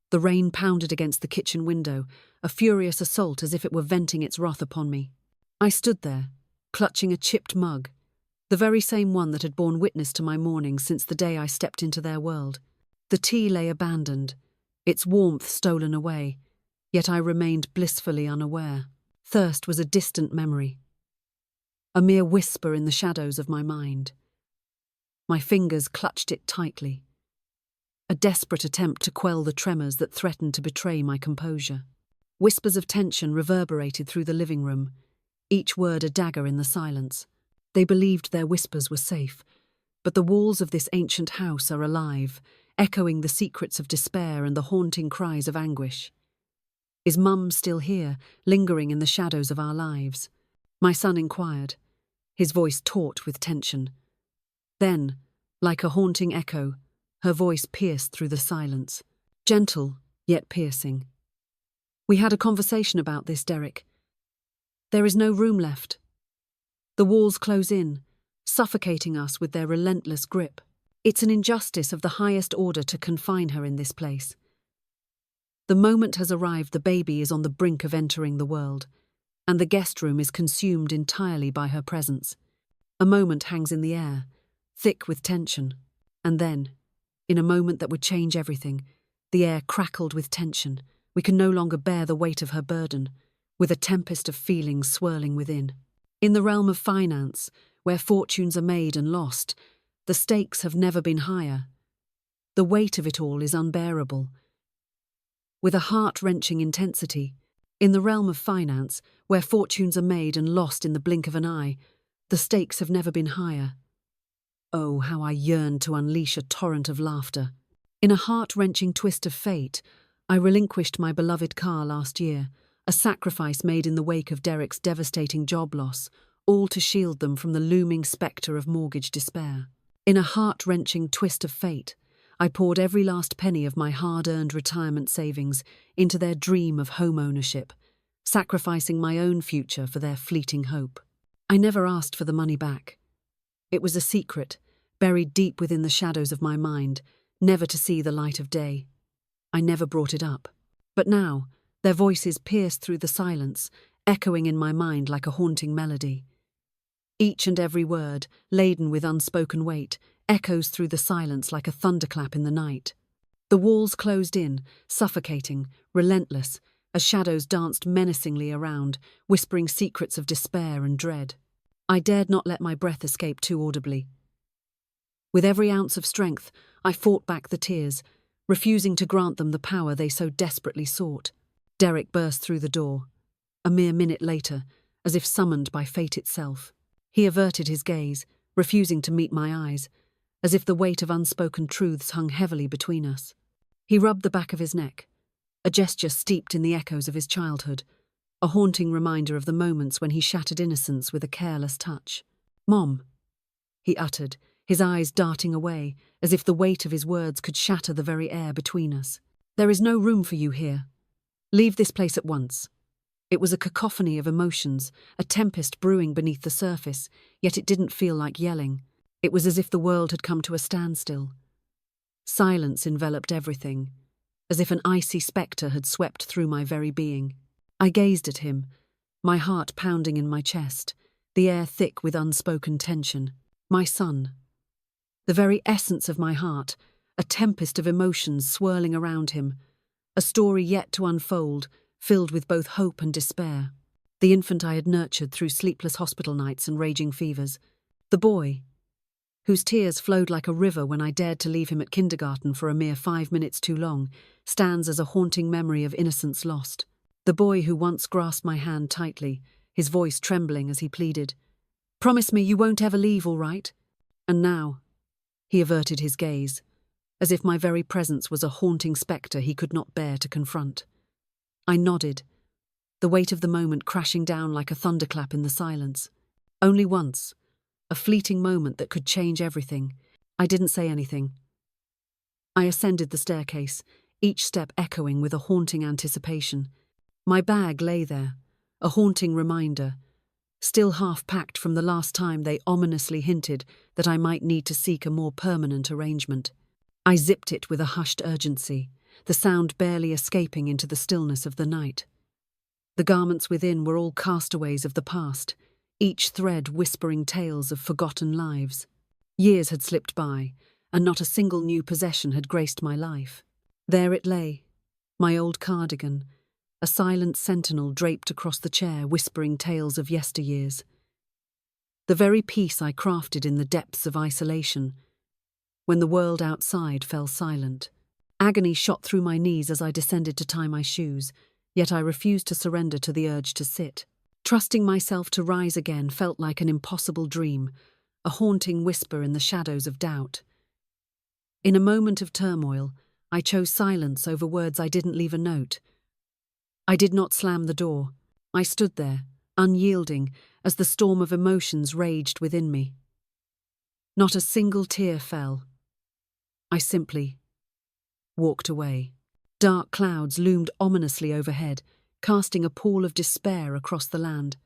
The rain pounded against the kitchen window, a furious assault as if it were venting its wrath upon me. I stood there, clutching a chipped mug, the very same one that had borne witness to my morning since the day I stepped into their world. The tea lay abandoned, its warmth stolen away, yet I remained blissfully unaware. Thirst was a distant memory, a mere whisper in the shadows of my mind. My fingers clutched it tightly, a desperate attempt to quell the tremors that threatened to betray my composure. Whispers of tension reverberated through the living room, each word a dagger in the silence. They believed their whispers were safe, but the walls of this ancient house are alive, echoing the secrets of despair and the haunting cries of anguish. Is Mum still here, lingering in the shadows of our lives? My son inquired, his voice taut with tension. Then, like a haunting echo, her voice pierced through the silence, gentle yet piercing. We had a conversation about this, Derek. There is no room left. The walls close in, suffocating us with their relentless grip. It's an injustice of the highest order to confine her in this place. The moment has arrived, the baby is on the brink of entering the world, and the guest room is consumed entirely by her presence. A moment hangs in the air, thick with tension, and then, in a moment that would change everything, the air crackled with tension. We can no longer bear the weight of her burden, with a tempest of feelings swirling within. In the realm of finance, where fortunes are made and lost, the stakes have never been higher. The weight of it all is unbearable. With a heart-wrenching intensity, in the realm of finance, where fortunes are made and lost in the blink of an eye, the stakes have never been higher. Oh, how I yearned to unleash a torrent of laughter. In a heart-wrenching twist of fate, I relinquished my beloved car last year, a sacrifice made in the wake of Derek's devastating job loss, all to shield them from the looming spectre of mortgage despair. In a heart-wrenching twist of fate, I poured every last penny of my hard-earned retirement savings into their dream of home ownership, sacrificing my own future for their fleeting hope. I never asked for the money back. It was a secret, buried deep within the shadows of my mind, never to see the light of day. I never brought it up. But now, their voices pierced through the silence, echoing in my mind like a haunting melody. Each and every word, laden with unspoken weight, echoes through the silence like a thunderclap in the night. The walls closed in, suffocating, relentless, as shadows danced menacingly around, whispering secrets of despair and dread. I dared not let my breath escape too audibly. With every ounce of strength, I fought back the tears, refusing to grant them the power they so desperately sought. Derek burst through the door, a mere minute later, as if summoned by fate itself. He averted his gaze, refusing to meet my eyes, as if the weight of unspoken truths hung heavily between us. He rubbed the back of his neck, a gesture steeped in the echoes of his childhood, a haunting reminder of the moments when he shattered innocence with a careless touch. "Mom," he uttered, his eyes darting away, as if the weight of his words could shatter the very air between us. "There is no room for you here. Leave this place at once." It was a cacophony of emotions, a tempest brewing beneath the surface, yet it didn't feel like yelling. It was as if the world had come to a standstill. Silence enveloped everything, as if an icy spectre had swept through my very being. I gazed at him, my heart pounding in my chest, the air thick with unspoken tension. My son. The very essence of my heart, a tempest of emotions swirling around him, a story yet to unfold, filled with both hope and despair. The infant I had nurtured through sleepless hospital nights and raging fevers. The boy, whose tears flowed like a river when I dared to leave him at kindergarten for a mere 5 minutes too long, stands as a haunting memory of innocence lost. The boy who once grasped my hand tightly, his voice trembling as he pleaded, "Promise me you won't ever leave, all right?" And now, he averted his gaze, as if my very presence was a haunting spectre he could not bear to confront. I nodded, the weight of the moment crashing down like a thunderclap in the silence. Only once, a fleeting moment that could change everything. I didn't say anything. I ascended the staircase, each step echoing with a haunting anticipation. My bag lay there, a haunting reminder, still half-packed from the last time they ominously hinted that I might need to seek a more permanent arrangement. I zipped it with a hushed urgency, the sound barely escaping into the stillness of the night. The garments within were all castaways of the past, each thread whispering tales of forgotten lives. Years had slipped by, and not a single new possession had graced my life. There it lay, my old cardigan, a silent sentinel draped across the chair, whispering tales of yesteryears. The very piece I crafted in the depths of isolation, when the world outside fell silent. Agony shot through my knees as I descended to tie my shoes, yet I refused to surrender to the urge to sit. Trusting myself to rise again felt like an impossible dream, a haunting whisper in the shadows of doubt. In a moment of turmoil, I chose silence over words I didn't leave a note. I did not slam the door. I stood there, unyielding, as the storm of emotions raged within me. Not a single tear fell. I simply walked away. Dark clouds loomed ominously overhead, casting a pall of despair across the land.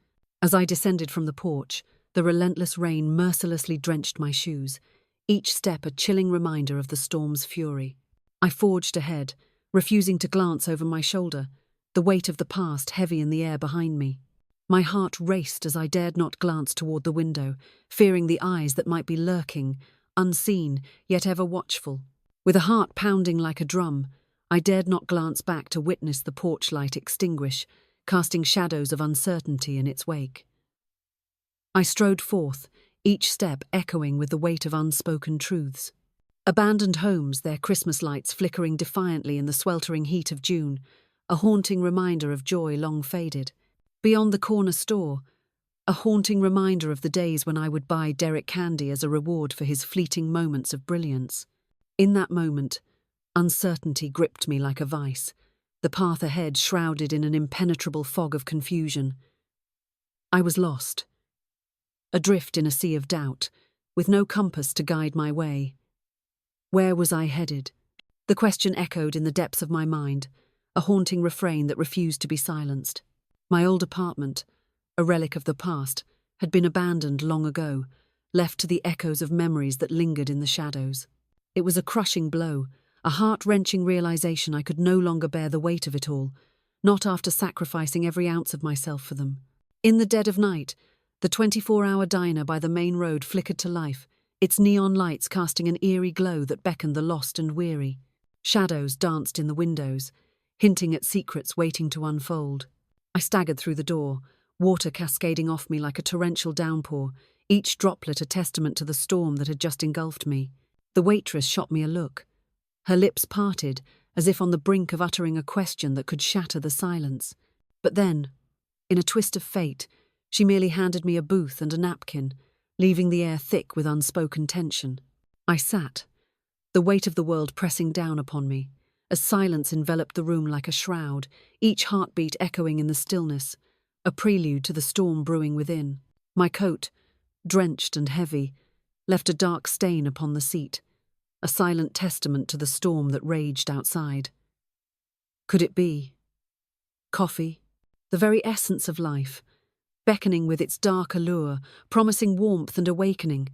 As I descended from the porch, the relentless rain mercilessly drenched my shoes, each step a chilling reminder of the storm's fury. I forged ahead, refusing to glance over my shoulder, the weight of the past heavy in the air behind me. My heart raced as I dared not glance toward the window, fearing the eyes that might be lurking, unseen, yet ever watchful. With a heart pounding like a drum, I dared not glance back to witness the porch light extinguish, casting shadows of uncertainty in its wake. I strode forth, each step echoing with the weight of unspoken truths. Abandoned homes, their Christmas lights flickering defiantly in the sweltering heat of June, a haunting reminder of joy long faded. Beyond the corner store, a haunting reminder of the days when I would buy Derek candy as a reward for his fleeting moments of brilliance. In that moment, uncertainty gripped me like a vice, the path ahead shrouded in an impenetrable fog of confusion. I was lost, adrift in a sea of doubt, with no compass to guide my way. Where was I headed? The question echoed in the depths of my mind, a haunting refrain that refused to be silenced. My old apartment, a relic of the past, had been abandoned long ago, left to the echoes of memories that lingered in the shadows. It was a crushing blow, a heart-wrenching realization I could no longer bear the weight of it all, not after sacrificing every ounce of myself for them. In the dead of night, the 24-hour diner by the main road flickered to life, its neon lights casting an eerie glow that beckoned the lost and weary. Shadows danced in the windows, hinting at secrets waiting to unfold. I staggered through the door, water cascading off me like a torrential downpour, each droplet a testament to the storm that had just engulfed me. The waitress shot me a look. Her lips parted, as if on the brink of uttering a question that could shatter the silence. But then, in a twist of fate, she merely handed me a booth and a napkin, leaving the air thick with unspoken tension. I sat, the weight of the world pressing down upon me, as silence enveloped the room like a shroud, each heartbeat echoing in the stillness, a prelude to the storm brewing within. My coat, drenched and heavy, left a dark stain upon the seat, a silent testament to the storm that raged outside. Could it be? Coffee, the very essence of life, beckoning with its dark allure, promising warmth and awakening.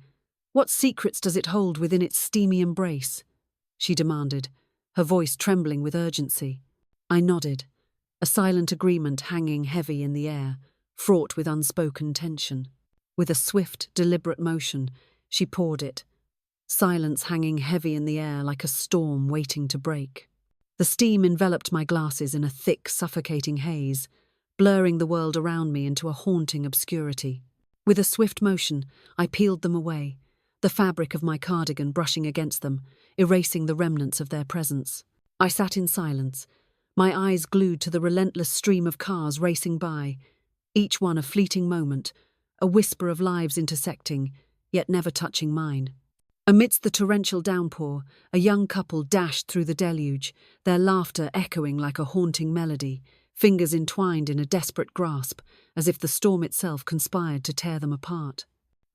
What secrets does it hold within its steamy embrace? She demanded, her voice trembling with urgency. I nodded, a silent agreement hanging heavy in the air, fraught with unspoken tension. With a swift, deliberate motion, she poured it, silence hanging heavy in the air like a storm waiting to break. The steam enveloped my glasses in a thick, suffocating haze, blurring the world around me into a haunting obscurity. With a swift motion, I peeled them away, the fabric of my cardigan brushing against them, erasing the remnants of their presence. I sat in silence, my eyes glued to the relentless stream of cars racing by, each one a fleeting moment, a whisper of lives intersecting, yet never touching mine. Amidst the torrential downpour, a young couple dashed through the deluge, their laughter echoing like a haunting melody, fingers entwined in a desperate grasp, as if the storm itself conspired to tear them apart.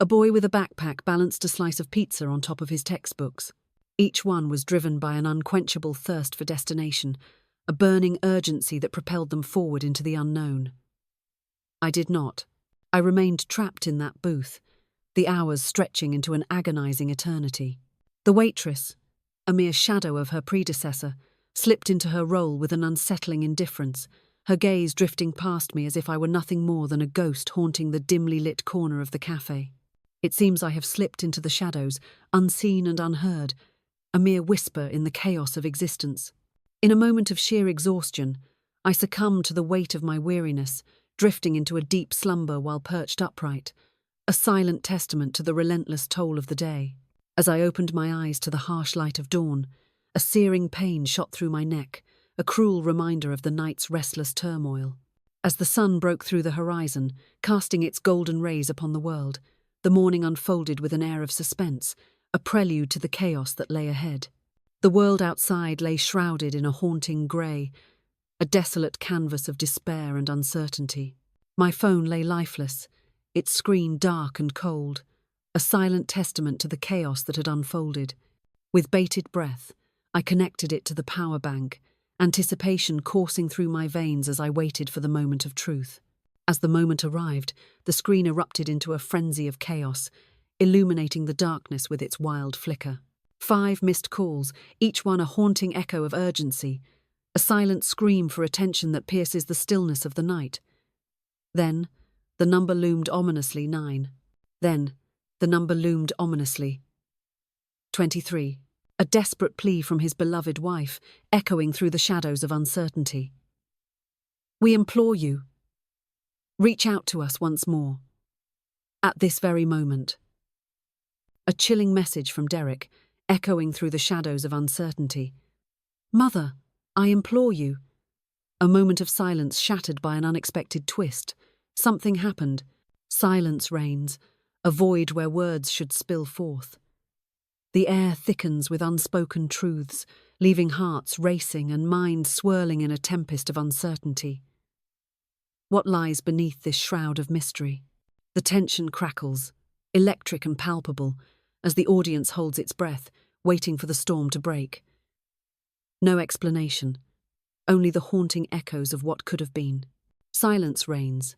A boy with a backpack balanced a slice of pizza on top of his textbooks. Each one was driven by an unquenchable thirst for destination, a burning urgency that propelled them forward into the unknown. I did not. I remained trapped in that booth, the hours stretching into an agonizing eternity. The waitress, a mere shadow of her predecessor, slipped into her role with an unsettling indifference, her gaze drifting past me as if I were nothing more than a ghost haunting the dimly lit corner of the cafe. It seems I have slipped into the shadows, unseen and unheard, a mere whisper in the chaos of existence. In a moment of sheer exhaustion, I succumbed to the weight of my weariness, drifting into a deep slumber while perched upright, a silent testament to the relentless toll of the day. As I opened my eyes to the harsh light of dawn, a searing pain shot through my neck, a cruel reminder of the night's restless turmoil. As the sun broke through the horizon, casting its golden rays upon the world, the morning unfolded with an air of suspense, a prelude to the chaos that lay ahead. The world outside lay shrouded in a haunting grey, a desolate canvas of despair and uncertainty. My phone lay lifeless, its screen dark and cold, a silent testament to the chaos that had unfolded. With bated breath, I connected it to the power bank, anticipation coursing through my veins as I waited for the moment of truth. As the moment arrived, the screen erupted into a frenzy of chaos, illuminating the darkness with its wild flicker. 5 missed calls, each one a haunting echo of urgency, a silent scream for attention that pierces the stillness of the night. Then, the number loomed ominously 9. Then, the number loomed ominously 23. A desperate plea from his beloved wife, echoing through the shadows of uncertainty. "We implore you. Reach out to us once more. At this very moment." A chilling message from Derek, echoing through the shadows of uncertainty. "Mother, I implore you." A moment of silence shattered by an unexpected twist. Something happened. Silence reigns, a void where words should spill forth. The air thickens with unspoken truths, leaving hearts racing and minds swirling in a tempest of uncertainty. What lies beneath this shroud of mystery? The tension crackles, electric and palpable, as the audience holds its breath, waiting for the storm to break. No explanation, only the haunting echoes of what could have been. Silence reigns,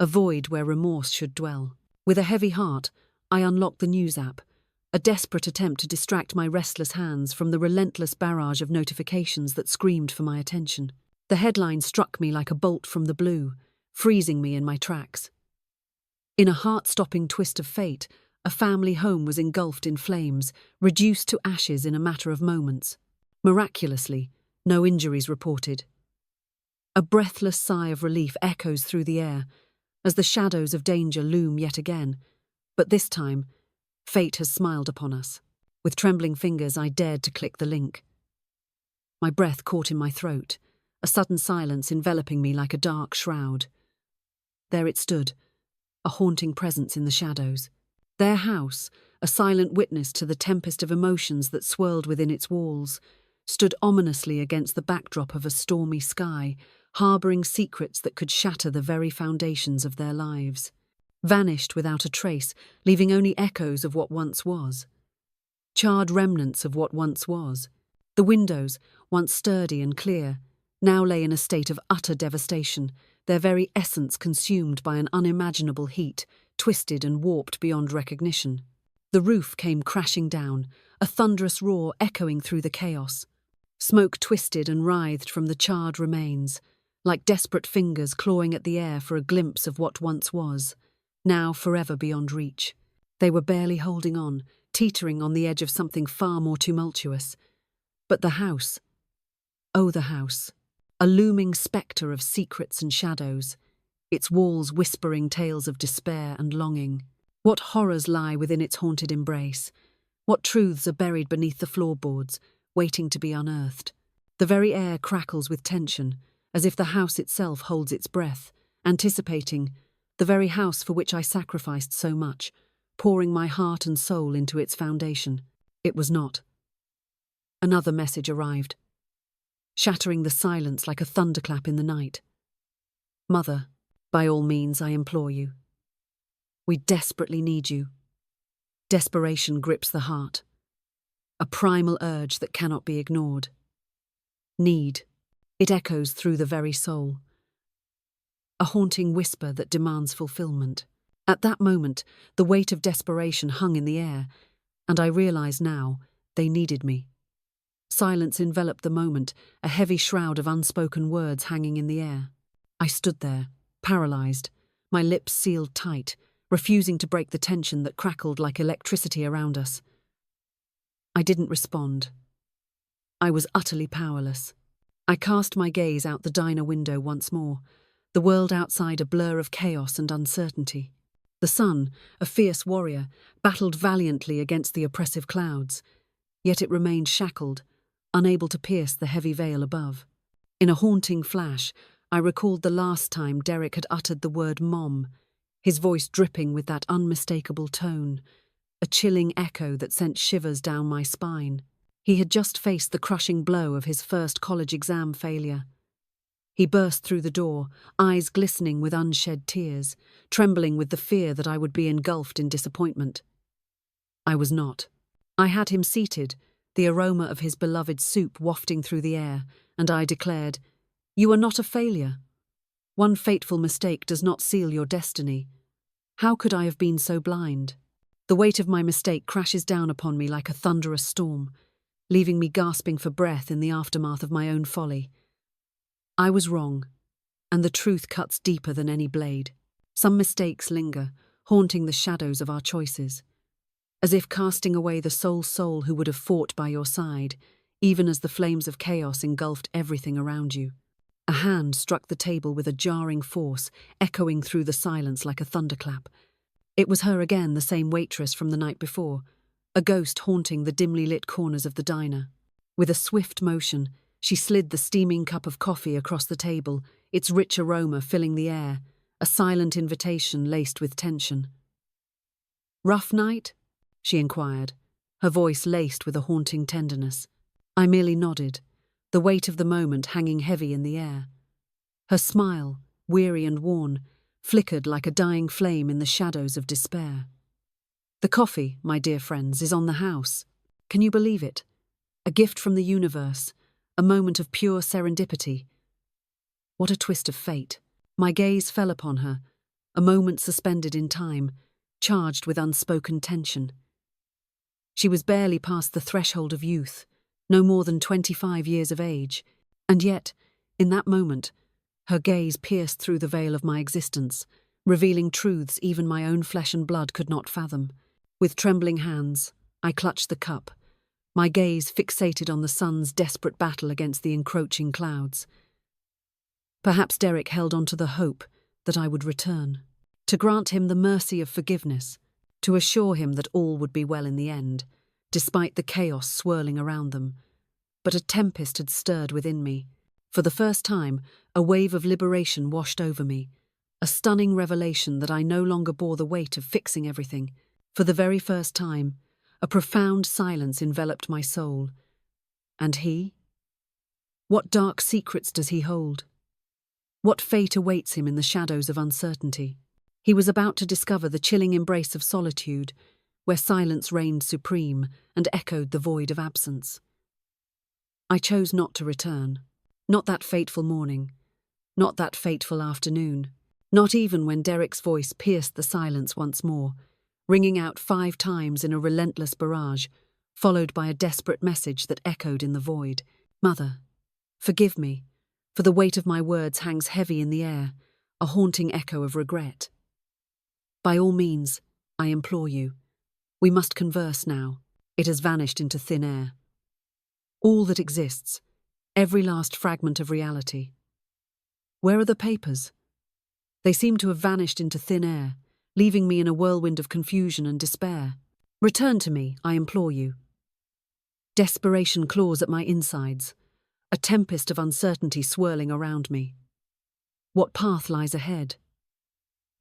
a void where remorse should dwell. With a heavy heart, I unlock the news app, a desperate attempt to distract my restless hands from the relentless barrage of notifications that screamed for my attention. The headline struck me like a bolt from the blue, freezing me in my tracks. In a heart-stopping twist of fate, a family home was engulfed in flames, reduced to ashes in a matter of moments. Miraculously, no injuries reported. A breathless sigh of relief echoes through the air, as the shadows of danger loom yet again, but this time, fate has smiled upon us. With trembling fingers, I dared to click the link. My breath caught in my throat, a sudden silence enveloping me like a dark shroud. There it stood, a haunting presence in the shadows. Their house, a silent witness to the tempest of emotions that swirled within its walls, stood ominously against the backdrop of a stormy sky, harbouring secrets that could shatter the very foundations of their lives. Vanished without a trace, leaving only echoes of what once was. Charred remnants of what once was. The windows, once sturdy and clear, now lay in a state of utter devastation, their very essence consumed by an unimaginable heat, twisted and warped beyond recognition. The roof came crashing down, a thunderous roar echoing through the chaos. Smoke twisted and writhed from the charred remains, like desperate fingers clawing at the air for a glimpse of what once was, now forever beyond reach. They were barely holding on, teetering on the edge of something far more tumultuous. But the house, oh the house, a looming spectre of secrets and shadows, its walls whispering tales of despair and longing. What horrors lie within its haunted embrace? What truths are buried beneath the floorboards, waiting to be unearthed? The very air crackles with tension, as if the house itself holds its breath, anticipating, the very house for which I sacrificed so much, pouring my heart and soul into its foundation. It was not. Another message arrived, shattering the silence like a thunderclap in the night. "Mother, by all means, I implore you. We desperately need you." Desperation grips the heart, a primal urge that cannot be ignored. Need. It echoes through the very soul. A haunting whisper that demands fulfillment. At that moment, the weight of desperation hung in the air, and I realize now they needed me. Silence enveloped the moment, a heavy shroud of unspoken words hanging in the air. I stood there, paralyzed, my lips sealed tight, refusing to break the tension that crackled like electricity around us. I didn't respond. I was utterly powerless. I cast my gaze out the diner window once more, the world outside a blur of chaos and uncertainty. The sun, a fierce warrior, battled valiantly against the oppressive clouds, yet it remained shackled, unable to pierce the heavy veil above. In a haunting flash, I recalled the last time Derek had uttered the word "Mom," his voice dripping with that unmistakable tone, a chilling echo that sent shivers down my spine. He had just faced the crushing blow of his first college exam failure. He burst through the door, eyes glistening with unshed tears, trembling with the fear that I would be engulfed in disappointment. I was not. I had him seated, the aroma of his beloved soup wafting through the air, and I declared, "You are not a failure. One fateful mistake does not seal your destiny. How could I have been so blind?" The weight of my mistake crashes down upon me like a thunderous storm, leaving me gasping for breath in the aftermath of my own folly. I was wrong, and the truth cuts deeper than any blade. Some mistakes linger, haunting the shadows of our choices, as if casting away the sole soul who would have fought by your side, even as the flames of chaos engulfed everything around you. A hand struck the table with a jarring force, echoing through the silence like a thunderclap. It was her again, the same waitress from the night before, a ghost haunting the dimly lit corners of the diner. With a swift motion, she slid the steaming cup of coffee across the table, its rich aroma filling the air, a silent invitation laced with tension. "Rough night?" she inquired, her voice laced with a haunting tenderness. I merely nodded, the weight of the moment hanging heavy in the air. Her smile, weary and worn, flickered like a dying flame in the shadows of despair. "The coffee, my dear friends, is on the house. Can you believe it? A gift from the universe, a moment of pure serendipity. What a twist of fate." My gaze fell upon her, a moment suspended in time, charged with unspoken tension. She was barely past the threshold of youth, no more than 25 years of age, and yet, in that moment, her gaze pierced through the veil of my existence, revealing truths even my own flesh and blood could not fathom. With trembling hands, I clutched the cup, my gaze fixated on the sun's desperate battle against the encroaching clouds. Perhaps Derek held on to the hope that I would return, to grant him the mercy of forgiveness, to assure him that all would be well in the end, despite the chaos swirling around them. But a tempest had stirred within me. For the first time, a wave of liberation washed over me, a stunning revelation that I no longer bore the weight of fixing everything. For the very first time, a profound silence enveloped my soul. And he? What dark secrets does he hold? What fate awaits him in the shadows of uncertainty? He was about to discover the chilling embrace of solitude, where silence reigned supreme and echoed the void of absence. I chose not to return. Not that fateful morning. Not that fateful afternoon. Not even when Derek's voice pierced the silence once more, ringing out 5 times in a relentless barrage, followed by a desperate message that echoed in the void. "Mother, forgive me, for the weight of my words hangs heavy in the air, a haunting echo of regret. By all means, I implore you. We must converse now. It has vanished into thin air. All that exists, every last fragment of reality. Where are the papers? They seem to have vanished into thin air, leaving me in a whirlwind of confusion and despair. Return to me, I implore you." Desperation claws at my insides, a tempest of uncertainty swirling around me. What path lies ahead?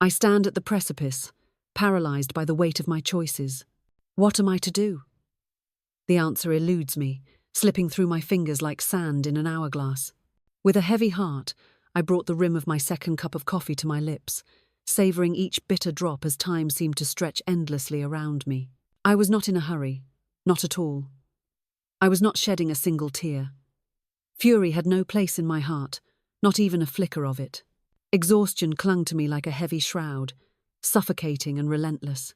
I stand at the precipice, paralyzed by the weight of my choices. What am I to do? The answer eludes me, slipping through my fingers like sand in an hourglass. With a heavy heart, I brought the rim of my second cup of coffee to my lips, savouring each bitter drop as time seemed to stretch endlessly around me. I was not in a hurry, not at all. I was not shedding a single tear. Fury had no place in my heart, not even a flicker of it. Exhaustion clung to me like a heavy shroud, suffocating and relentless.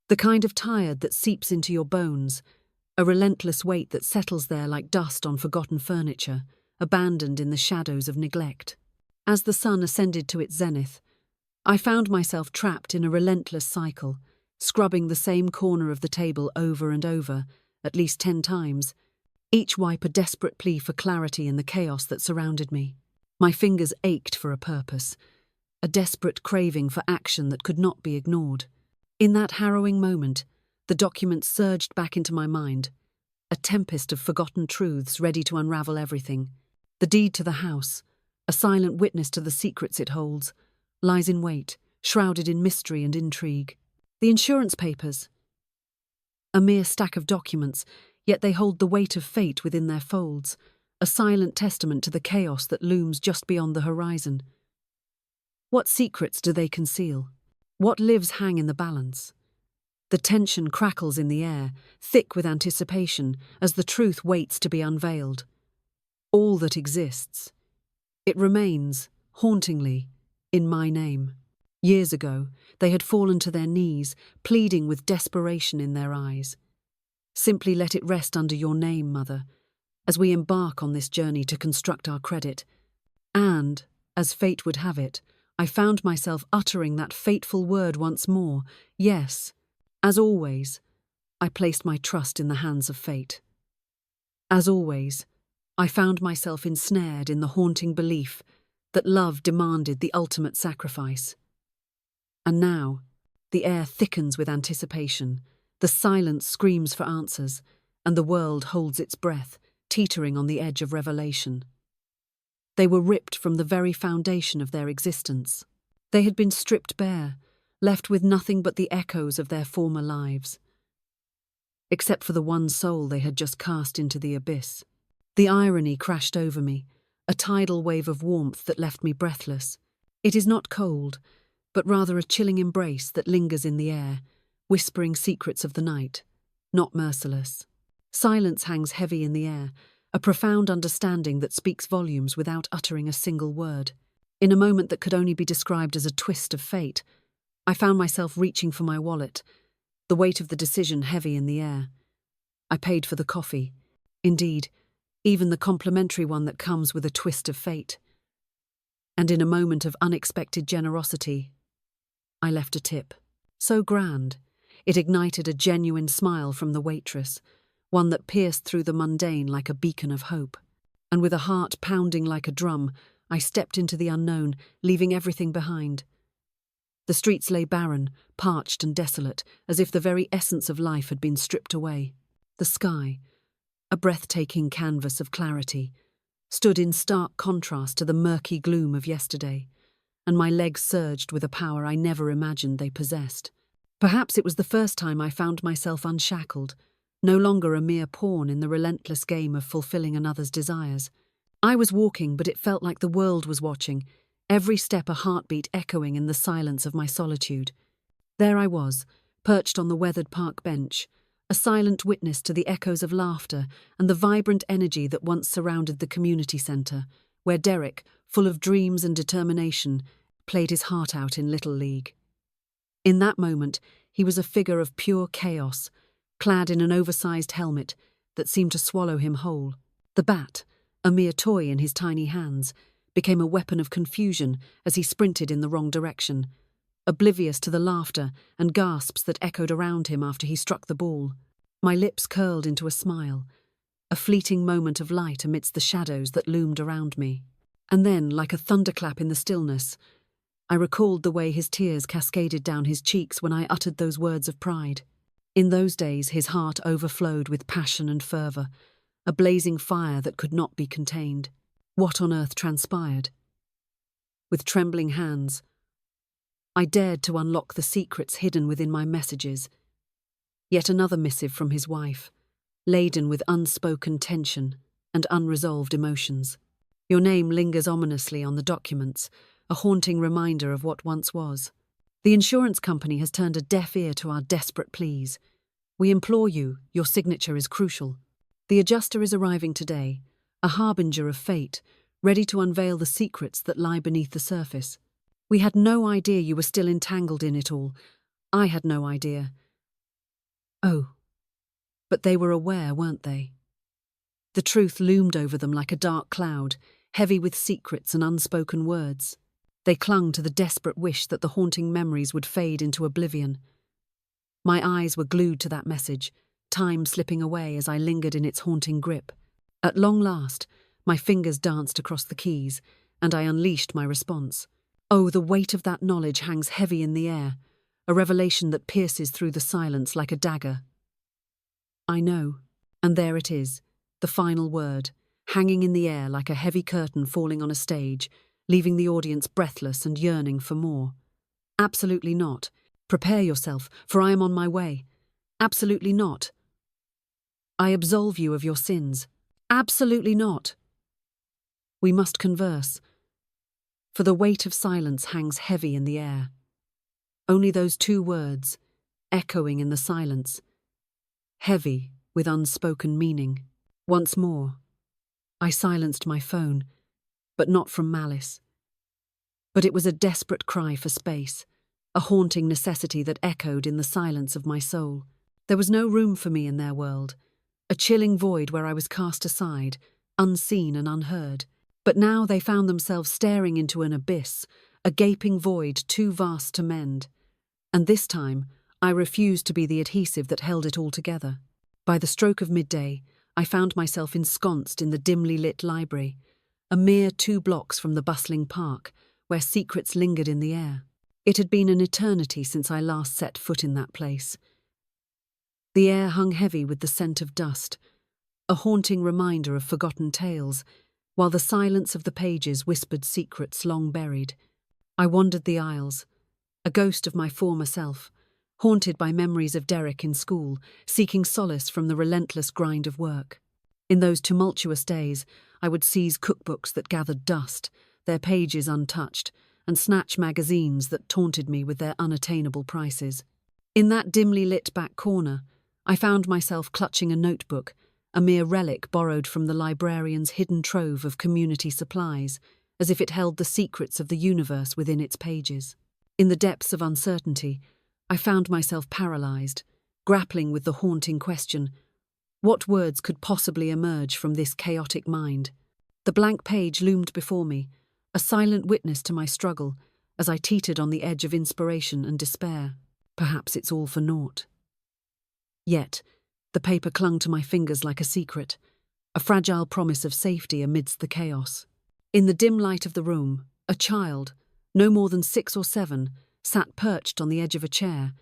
The kind of tired that seeps into your bones, a relentless weight that settles there like dust on forgotten furniture, abandoned in the shadows of neglect. As the sun ascended to its zenith, I found myself trapped in a relentless cycle, scrubbing the same corner of the table over and over, at least 10 times, each wipe a desperate plea for clarity in the chaos that surrounded me. My fingers ached for a purpose, a desperate craving for action that could not be ignored. In that harrowing moment, the document surged back into my mind, a tempest of forgotten truths ready to unravel everything. The deed to the house, a silent witness to the secrets it holds, lies in wait, shrouded in mystery and intrigue. The insurance papers, a mere stack of documents, yet they hold the weight of fate within their folds, a silent testament to the chaos that looms just beyond the horizon. What secrets do they conceal? What lives hang in the balance? The tension crackles in the air, thick with anticipation, as the truth waits to be unveiled. All that exists. It remains, hauntingly, in my name. Years ago, they had fallen to their knees, pleading with desperation in their eyes. Simply let it rest under your name, Mother, as we embark on this journey to construct our credit. And, as fate would have it, I found myself uttering that fateful word once more. Yes, as always, I placed my trust in the hands of fate. As always, I found myself ensnared in the haunting belief that love demanded the ultimate sacrifice. And now, the air thickens with anticipation, the silence screams for answers, and the world holds its breath, teetering on the edge of revelation. They were ripped from the very foundation of their existence. They had been stripped bare, left with nothing but the echoes of their former lives. Except for the one soul they had just cast into the abyss. The irony crashed over me, a tidal wave of warmth that left me breathless. It is not cold, but rather a chilling embrace that lingers in the air, whispering secrets of the night, not merciless. Silence hangs heavy in the air, a profound understanding that speaks volumes without uttering a single word. In a moment that could only be described as a twist of fate, I found myself reaching for my wallet, the weight of the decision heavy in the air. I paid for the coffee, indeed, even the complimentary one that comes with a twist of fate. And in a moment of unexpected generosity, I left a tip. So grand, it ignited a genuine smile from the waitress, one that pierced through the mundane like a beacon of hope. And with a heart pounding like a drum, I stepped into the unknown, leaving everything behind. The streets lay barren, parched and desolate, as if the very essence of life had been stripped away. The sky, a breathtaking canvas of clarity, stood in stark contrast to the murky gloom of yesterday, and my legs surged with a power I never imagined they possessed. Perhaps it was the first time I found myself unshackled, no longer a mere pawn in the relentless game of fulfilling another's desires. I was walking, but it felt like the world was watching, every step a heartbeat echoing in the silence of my solitude. There I was, perched on the weathered park bench, a silent witness to the echoes of laughter and the vibrant energy that once surrounded the community centre, where Derek, full of dreams and determination, played his heart out in Little League. In that moment, he was a figure of pure chaos, clad in an oversized helmet that seemed to swallow him whole. The bat, a mere toy in his tiny hands, became a weapon of confusion as he sprinted in the wrong direction, oblivious to the laughter and gasps that echoed around him after he struck the ball. My lips curled into a smile, a fleeting moment of light amidst the shadows that loomed around me. And then, like a thunderclap in the stillness, I recalled the way his tears cascaded down his cheeks when I uttered those words of pride. In those days, his heart overflowed with passion and fervour, a blazing fire that could not be contained. What on earth transpired? With trembling hands, I dared to unlock the secrets hidden within my messages. Yet another missive from his wife, laden with unspoken tension and unresolved emotions. Your name lingers ominously on the documents, a haunting reminder of what once was. The insurance company has turned a deaf ear to our desperate pleas. We implore you, your signature is crucial. The adjuster is arriving today, a harbinger of fate, ready to unveil the secrets that lie beneath the surface. We had no idea you were still entangled in it all. I had no idea. Oh, But they were aware, weren't they? The truth loomed over them like a dark cloud, heavy with secrets and unspoken words. They clung to the desperate wish that the haunting memories would fade into oblivion. My eyes were glued to that message, time slipping away as I lingered in its haunting grip. At long last, my fingers danced across the keys, and I unleashed my response. Oh, the weight of that knowledge hangs heavy in the air, a revelation that pierces through the silence like a dagger. I know, and there it is, the final word, hanging in the air like a heavy curtain falling on a stage, leaving the audience breathless and yearning for more. Absolutely not. Prepare yourself, for I am on my way. Absolutely not. I absolve you of your sins. Absolutely not. We must converse, for the weight of silence hangs heavy in the air. Only those two words, echoing in the silence, heavy with unspoken meaning. Once more, I silenced my phone, but not from malice. But it was a desperate cry for space, a haunting necessity that echoed in the silence of my soul. There was no room for me in their world, a chilling void where I was cast aside, unseen and unheard. But now they found themselves staring into an abyss, a gaping void too vast to mend. And this time, I refused to be the adhesive that held it all together. By the stroke of midday, I found myself ensconced in the dimly lit library, a mere 2 blocks from the bustling park, where secrets lingered in the air. It had been an eternity since I last set foot in that place. The air hung heavy with the scent of dust, a haunting reminder of forgotten tales, while the silence of the pages whispered secrets long buried. I wandered the aisles, a ghost of my former self, haunted by memories of Derek in school, seeking solace from the relentless grind of work. In those tumultuous days, I would seize cookbooks that gathered dust, their pages untouched, and snatch magazines that taunted me with their unattainable prices. In that dimly lit back corner, I found myself clutching a notebook, a mere relic borrowed from the librarian's hidden trove of community supplies, as if it held the secrets of the universe within its pages. In the depths of uncertainty, I found myself paralyzed, grappling with the haunting question, what words could possibly emerge from this chaotic mind? The blank page loomed before me, a silent witness to my struggle, as I teetered on the edge of inspiration and despair. Perhaps it's all for naught. Yet, the paper clung to my fingers like a secret, a fragile promise of safety amidst the chaos. In the dim light of the room, a child, no more than 6 or 7, sat perched on the edge of a chair,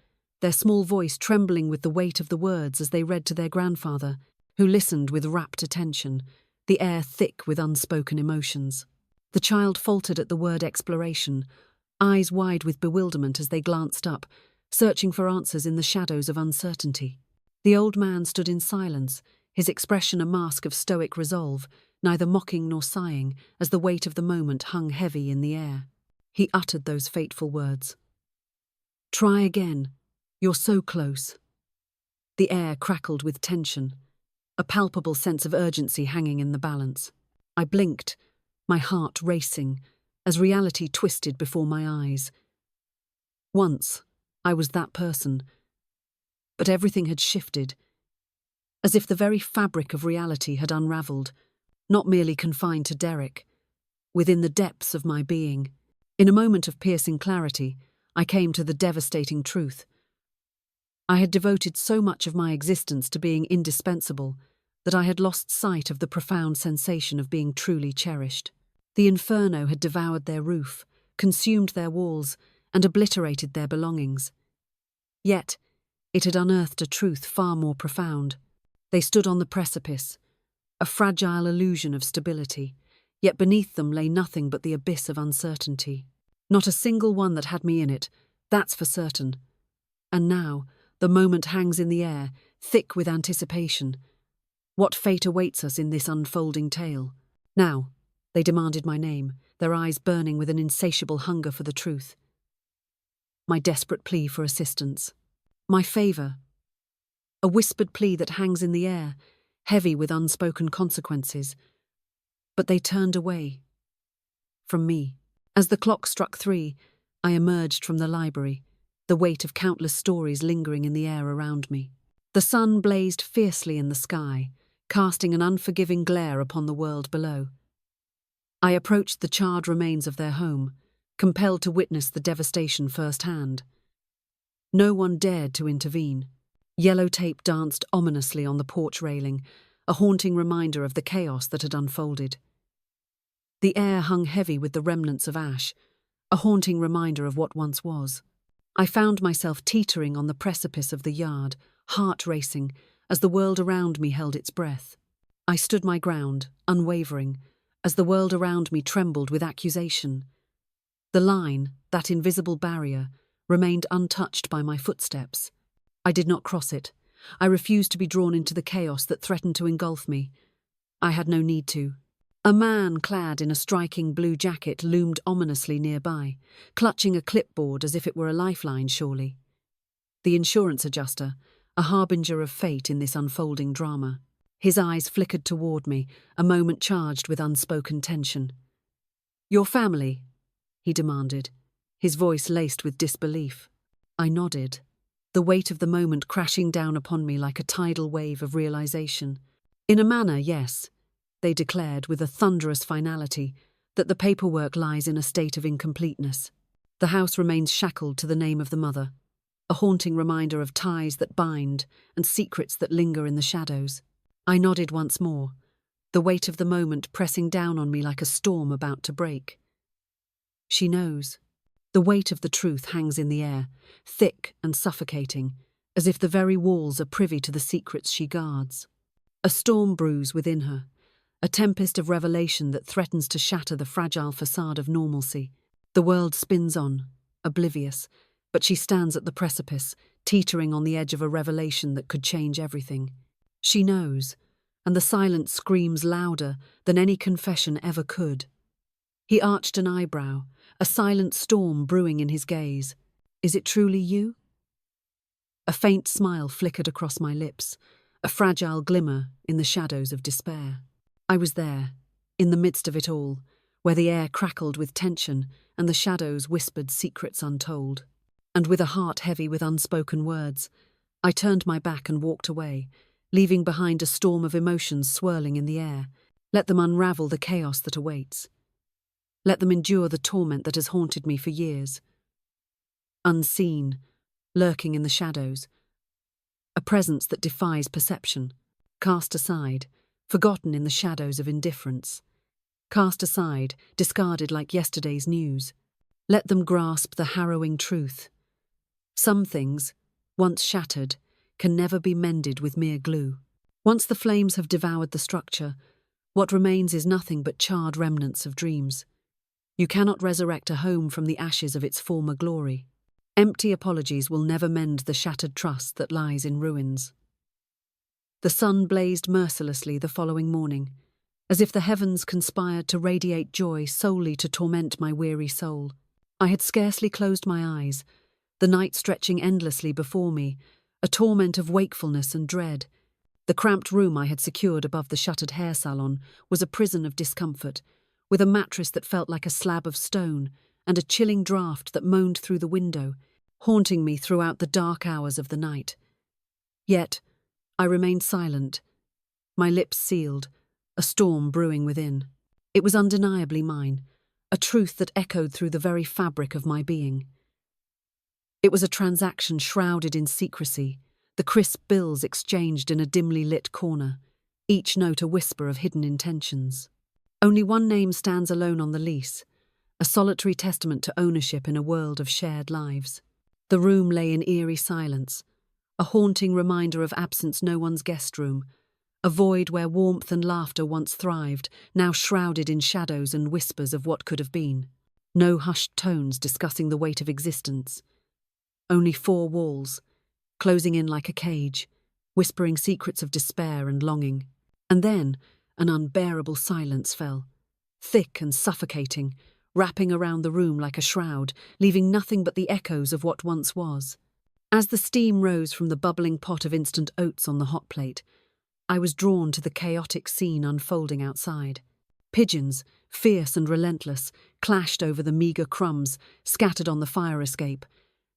their small voice trembling with the weight of the words as they read to their grandfather, who listened with rapt attention, the air thick with unspoken emotions. The child faltered at the word exploration, eyes wide with bewilderment as they glanced up, searching for answers in the shadows of uncertainty. The old man stood in silence, his expression a mask of stoic resolve, neither mocking nor sighing, as the weight of the moment hung heavy in the air. He uttered those fateful words. "Try again. You're so close." The air crackled with tension, a palpable sense of urgency hanging in the balance. I blinked, my heart racing, as reality twisted before my eyes. Once, I was that person, but everything had shifted, as if the very fabric of reality had unraveled, not merely confined to Derek, within the depths of my being. In a moment of piercing clarity, I came to the devastating truth. I had devoted so much of my existence to being indispensable that I had lost sight of the profound sensation of being truly cherished. The inferno had devoured their roof, consumed their walls, and obliterated their belongings. Yet, it had unearthed a truth far more profound. They stood on the precipice, a fragile illusion of stability, yet beneath them lay nothing but the abyss of uncertainty. Not a single one that had me in it, that's for certain. And now, the moment hangs in the air, thick with anticipation. What fate awaits us in this unfolding tale? Now, they demanded my name, their eyes burning with an insatiable hunger for the truth. My desperate plea for assistance. My favour. A whispered plea that hangs in the air, heavy with unspoken consequences. But they turned away. From me. As the clock struck 3, I emerged from the library, the weight of countless stories lingering in the air around me. The sun blazed fiercely in the sky, casting an unforgiving glare upon the world below. I approached the charred remains of their home, compelled to witness the devastation firsthand. No one dared to intervene. Yellow tape danced ominously on the porch railing, a haunting reminder of the chaos that had unfolded. The air hung heavy with the remnants of ash, a haunting reminder of what once was. I found myself teetering on the precipice of the yard, heart racing, as the world around me held its breath. I stood my ground, unwavering, as the world around me trembled with accusation. The line, that invisible barrier, remained untouched by my footsteps. I did not cross it. I refused to be drawn into the chaos that threatened to engulf me. I had no need to. A man clad in a striking blue jacket loomed ominously nearby, clutching a clipboard as if it were a lifeline, surely. The insurance adjuster, a harbinger of fate in this unfolding drama. His eyes flickered toward me, a moment charged with unspoken tension. "Your family?" he demanded, his voice laced with disbelief. I nodded, the weight of the moment crashing down upon me like a tidal wave of realization. "In a manner, yes," they declared with a thunderous finality, "that the paperwork lies in a state of incompleteness. The house remains shackled to the name of the mother, a haunting reminder of ties that bind and secrets that linger in the shadows." I nodded once more, the weight of the moment pressing down on me like a storm about to break. She knows. The weight of the truth hangs in the air, thick and suffocating, as if the very walls are privy to the secrets she guards. A storm brews within her, a tempest of revelation that threatens to shatter the fragile facade of normalcy. The world spins on, oblivious, but she stands at the precipice, teetering on the edge of a revelation that could change everything. She knows, and the silence screams louder than any confession ever could. He arched an eyebrow, a silent storm brewing in his gaze. "Is it truly you?" A faint smile flickered across my lips, a fragile glimmer in the shadows of despair. I was there, in the midst of it all, where the air crackled with tension and the shadows whispered secrets untold. And with a heart heavy with unspoken words, I turned my back and walked away, leaving behind a storm of emotions swirling in the air. Let them unravel the chaos that awaits. Let them endure the torment that has haunted me for years. Unseen, lurking in the shadows, a presence that defies perception, cast aside, forgotten in the shadows of indifference. Cast aside, discarded like yesterday's news. Let them grasp the harrowing truth. Some things, once shattered, can never be mended with mere glue. Once the flames have devoured the structure, what remains is nothing but charred remnants of dreams. You cannot resurrect a home from the ashes of its former glory. Empty apologies will never mend the shattered trust that lies in ruins. The sun blazed mercilessly the following morning, as if the heavens conspired to radiate joy solely to torment my weary soul. I had scarcely closed my eyes, the night stretching endlessly before me, a torment of wakefulness and dread. The cramped room I had secured above the shuttered hair salon was a prison of discomfort, with a mattress that felt like a slab of stone and a chilling draught that moaned through the window, haunting me throughout the dark hours of the night. Yet, I remained silent, my lips sealed, a storm brewing within. It was undeniably mine, a truth that echoed through the very fabric of my being. It was a transaction shrouded in secrecy, the crisp bills exchanged in a dimly lit corner, each note a whisper of hidden intentions. Only one name stands alone on the lease, a solitary testament to ownership in a world of shared lives. The room lay in eerie silence, a haunting reminder of absence no one's guest room, a void where warmth and laughter once thrived, now shrouded in shadows and whispers of what could have been. No hushed tones discussing the weight of existence. Only four walls, closing in like a cage, whispering secrets of despair and longing. And then an unbearable silence fell, thick and suffocating, wrapping around the room like a shroud, leaving nothing but the echoes of what once was. As the steam rose from the bubbling pot of instant oats on the hot plate, I was drawn to the chaotic scene unfolding outside. Pigeons, fierce and relentless, clashed over the meagre crumbs scattered on the fire escape,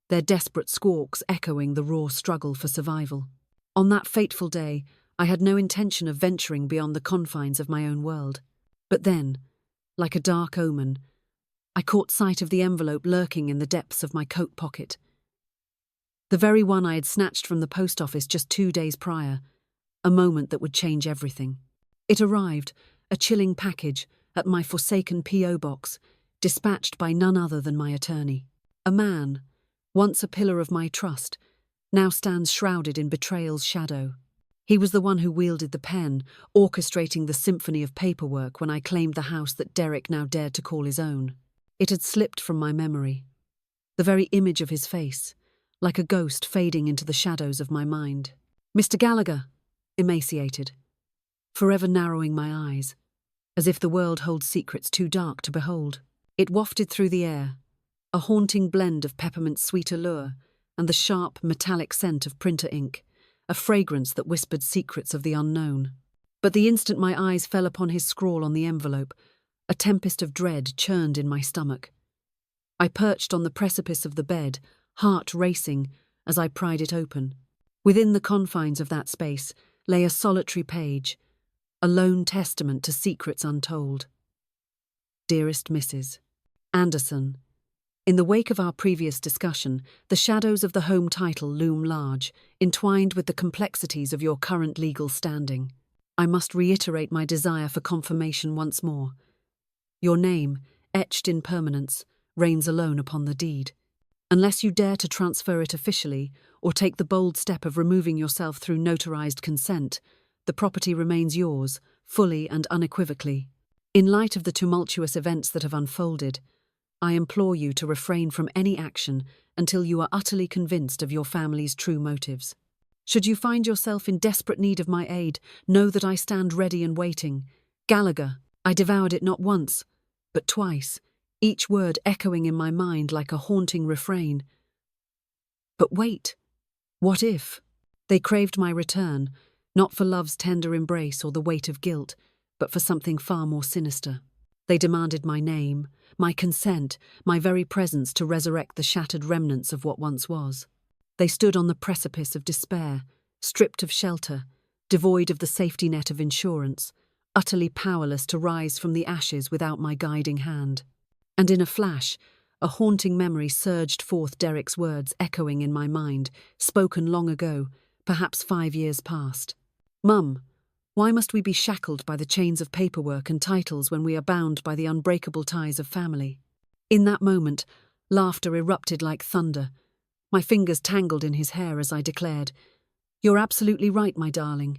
their desperate squawks echoing the raw struggle for survival. On that fateful day, I had no intention of venturing beyond the confines of my own world. But then, like a dark omen, I caught sight of the envelope lurking in the depths of my coat pocket. The very one I had snatched from the post office just 2 days prior, a moment that would change everything. It arrived, a chilling package, at my forsaken P.O. box, dispatched by none other than my attorney. A man, once a pillar of my trust, now stands shrouded in betrayal's shadow. He was the one who wielded the pen, orchestrating the symphony of paperwork when I claimed the house that Derek now dared to call his own. It had slipped from my memory. The very image of his face, like a ghost fading into the shadows of my mind. Mr. Gallagher, emaciated, forever narrowing my eyes, as if the world holds secrets too dark to behold. It wafted through the air, a haunting blend of peppermint's sweet allure and the sharp, metallic scent of printer ink, a fragrance that whispered secrets of the unknown. But the instant my eyes fell upon his scrawl on the envelope, a tempest of dread churned in my stomach. I perched on the precipice of the bed, heart racing as I pried it open. Within the confines of that space lay a solitary page, a lone testament to secrets untold. Dearest Mrs. Anderson, in the wake of our previous discussion, the shadows of the home title loom large, entwined with the complexities of your current legal standing. I must reiterate my desire for confirmation once more. Your name, etched in permanence, reigns alone upon the deed. Unless you dare to transfer it officially or take the bold step of removing yourself through notarized consent, the property remains yours, fully and unequivocally. In light of the tumultuous events that have unfolded, I implore you to refrain from any action until you are utterly convinced of your family's true motives. Should you find yourself in desperate need of my aid, know that I stand ready and waiting. Gallagher. I devoured it not once, but twice, each word echoing in my mind like a haunting refrain. But wait, what if? They craved my return, not for love's tender embrace or the weight of guilt, but for something far more sinister. They demanded my name, my consent, my very presence to resurrect the shattered remnants of what once was. They stood on the precipice of despair, stripped of shelter, devoid of the safety net of insurance, utterly powerless to rise from the ashes without my guiding hand. And in a flash, a haunting memory surged forth, Derek's words echoing in my mind, spoken long ago, perhaps 5 years past. Mum, why must we be shackled by the chains of paperwork and titles when we are bound by the unbreakable ties of family? In that moment, laughter erupted like thunder. My fingers tangled in his hair as I declared, "You're absolutely right, my darling."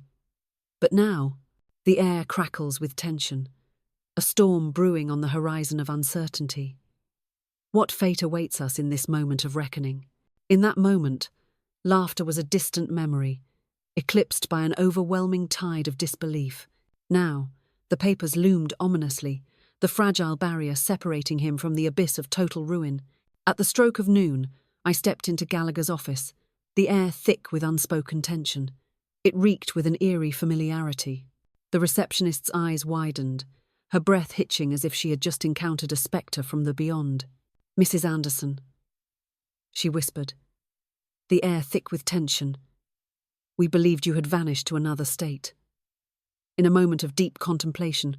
But now, the air crackles with tension, a storm brewing on the horizon of uncertainty. What fate awaits us in this moment of reckoning? In that moment, laughter was a distant memory, eclipsed by an overwhelming tide of disbelief. Now, the papers loomed ominously, the fragile barrier separating him from the abyss of total ruin. At the stroke of noon, I stepped into Gallagher's office, the air thick with unspoken tension. It reeked with an eerie familiarity. The receptionist's eyes widened, her breath hitching as if she had just encountered a spectre from the beyond. "Mrs. Anderson," she whispered, the air thick with tension. "We believed you had vanished to another state." In a moment of deep contemplation,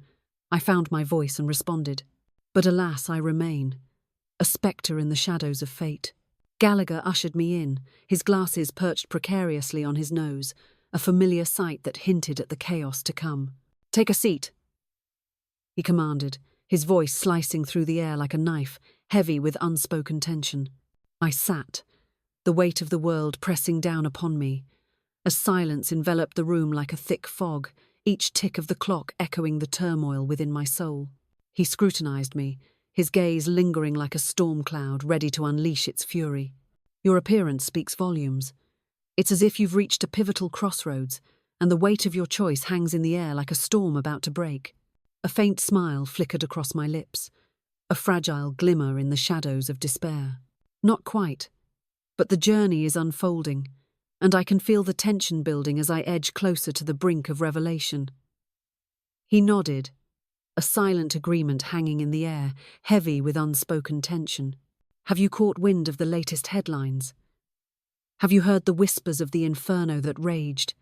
I found my voice and responded. But alas, I remain, a spectre in the shadows of fate. Gallagher ushered me in, his glasses perched precariously on his nose, a familiar sight that hinted at the chaos to come. "Take a seat," he commanded, his voice slicing through the air like a knife, heavy with unspoken tension. I sat, the weight of the world pressing down upon me, as silence enveloped the room like a thick fog, each tick of the clock echoing the turmoil within my soul. He scrutinized me, his gaze lingering like a storm cloud ready to unleash its fury. "Your appearance speaks volumes. It's as if you've reached a pivotal crossroads, and the weight of your choice hangs in the air like a storm about to break." A faint smile flickered across my lips, a fragile glimmer in the shadows of despair. "Not quite, but the journey is unfolding, and I can feel the tension building as I edge closer to the brink of revelation." He nodded, a silent agreement hanging in the air, heavy with unspoken tension. "Have you caught wind of the latest headlines?" Have you heard the whispers of the inferno that raged?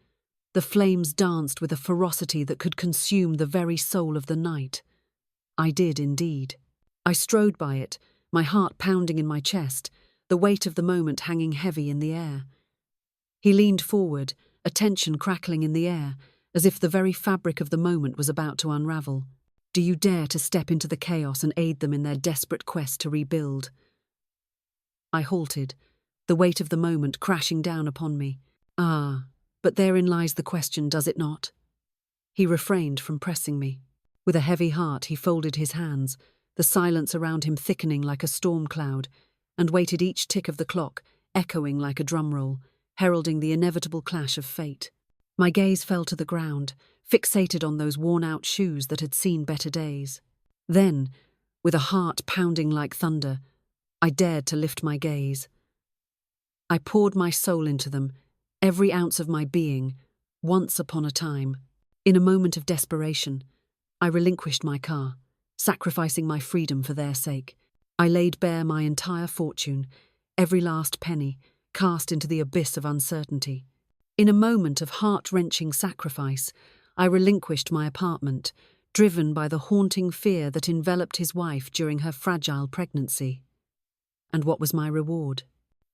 The flames danced with a ferocity that could consume the very soul of the night. I did indeed. I strode by it, my heart pounding in my chest, the weight of the moment hanging heavy in the air. He leaned forward, a tension crackling in the air, as if the very fabric of the moment was about to unravel. Do you dare to step into the chaos and aid them in their desperate quest to rebuild? I halted, the weight of the moment crashing down upon me. Ah, but therein lies the question, does it not? He refrained from pressing me. With a heavy heart he folded his hands, the silence around him thickening like a storm cloud, and waited each tick of the clock, echoing like a drum roll, heralding the inevitable clash of fate. My gaze fell to the ground, fixated on those worn-out shoes that had seen better days. Then, with a heart pounding like thunder, I dared to lift my gaze. I poured my soul into them, every ounce of my being, once upon a time. In a moment of desperation, I relinquished my car, sacrificing my freedom for their sake. I laid bare my entire fortune, every last penny, cast into the abyss of uncertainty. In a moment of heart-wrenching sacrifice, I relinquished my apartment, driven by the haunting fear that enveloped his wife during her fragile pregnancy. And what was my reward?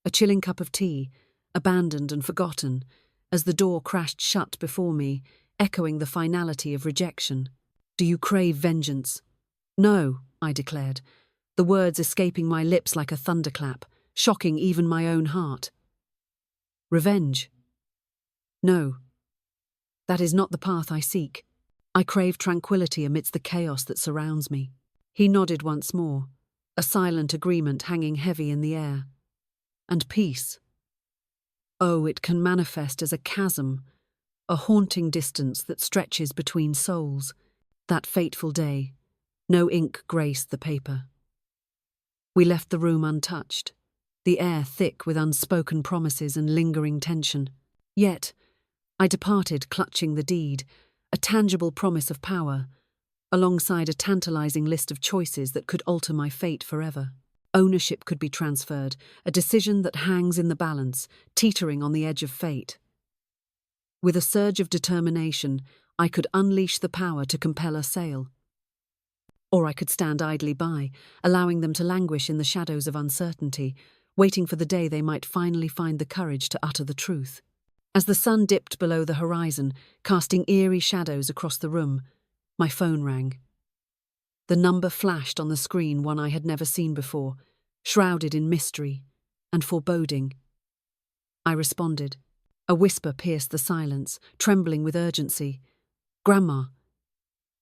A chilling cup of tea, abandoned and forgotten, as the door crashed shut before me, echoing the finality of rejection. Do you crave vengeance? No, I declared, the words escaping my lips like a thunderclap, shocking even my own heart. Revenge? No. That is not the path I seek. I crave tranquility amidst the chaos that surrounds me. He nodded once more, a silent agreement hanging heavy in the air. And peace. Oh, it can manifest as a chasm, a haunting distance that stretches between souls. That fateful day, no ink graced the paper. We left the room untouched, the air thick with unspoken promises and lingering tension. Yet, I departed clutching the deed, a tangible promise of power, alongside a tantalizing list of choices that could alter my fate forever. Ownership could be transferred, a decision that hangs in the balance, teetering on the edge of fate. With a surge of determination, I could unleash the power to compel a sale. Or I could stand idly by, allowing them to languish in the shadows of uncertainty, waiting for the day they might finally find the courage to utter the truth. As the sun dipped below the horizon, casting eerie shadows across the room, my phone rang. The number flashed on the screen, one I had never seen before, shrouded in mystery and foreboding. I responded. A whisper pierced the silence, trembling with urgency. Grandma.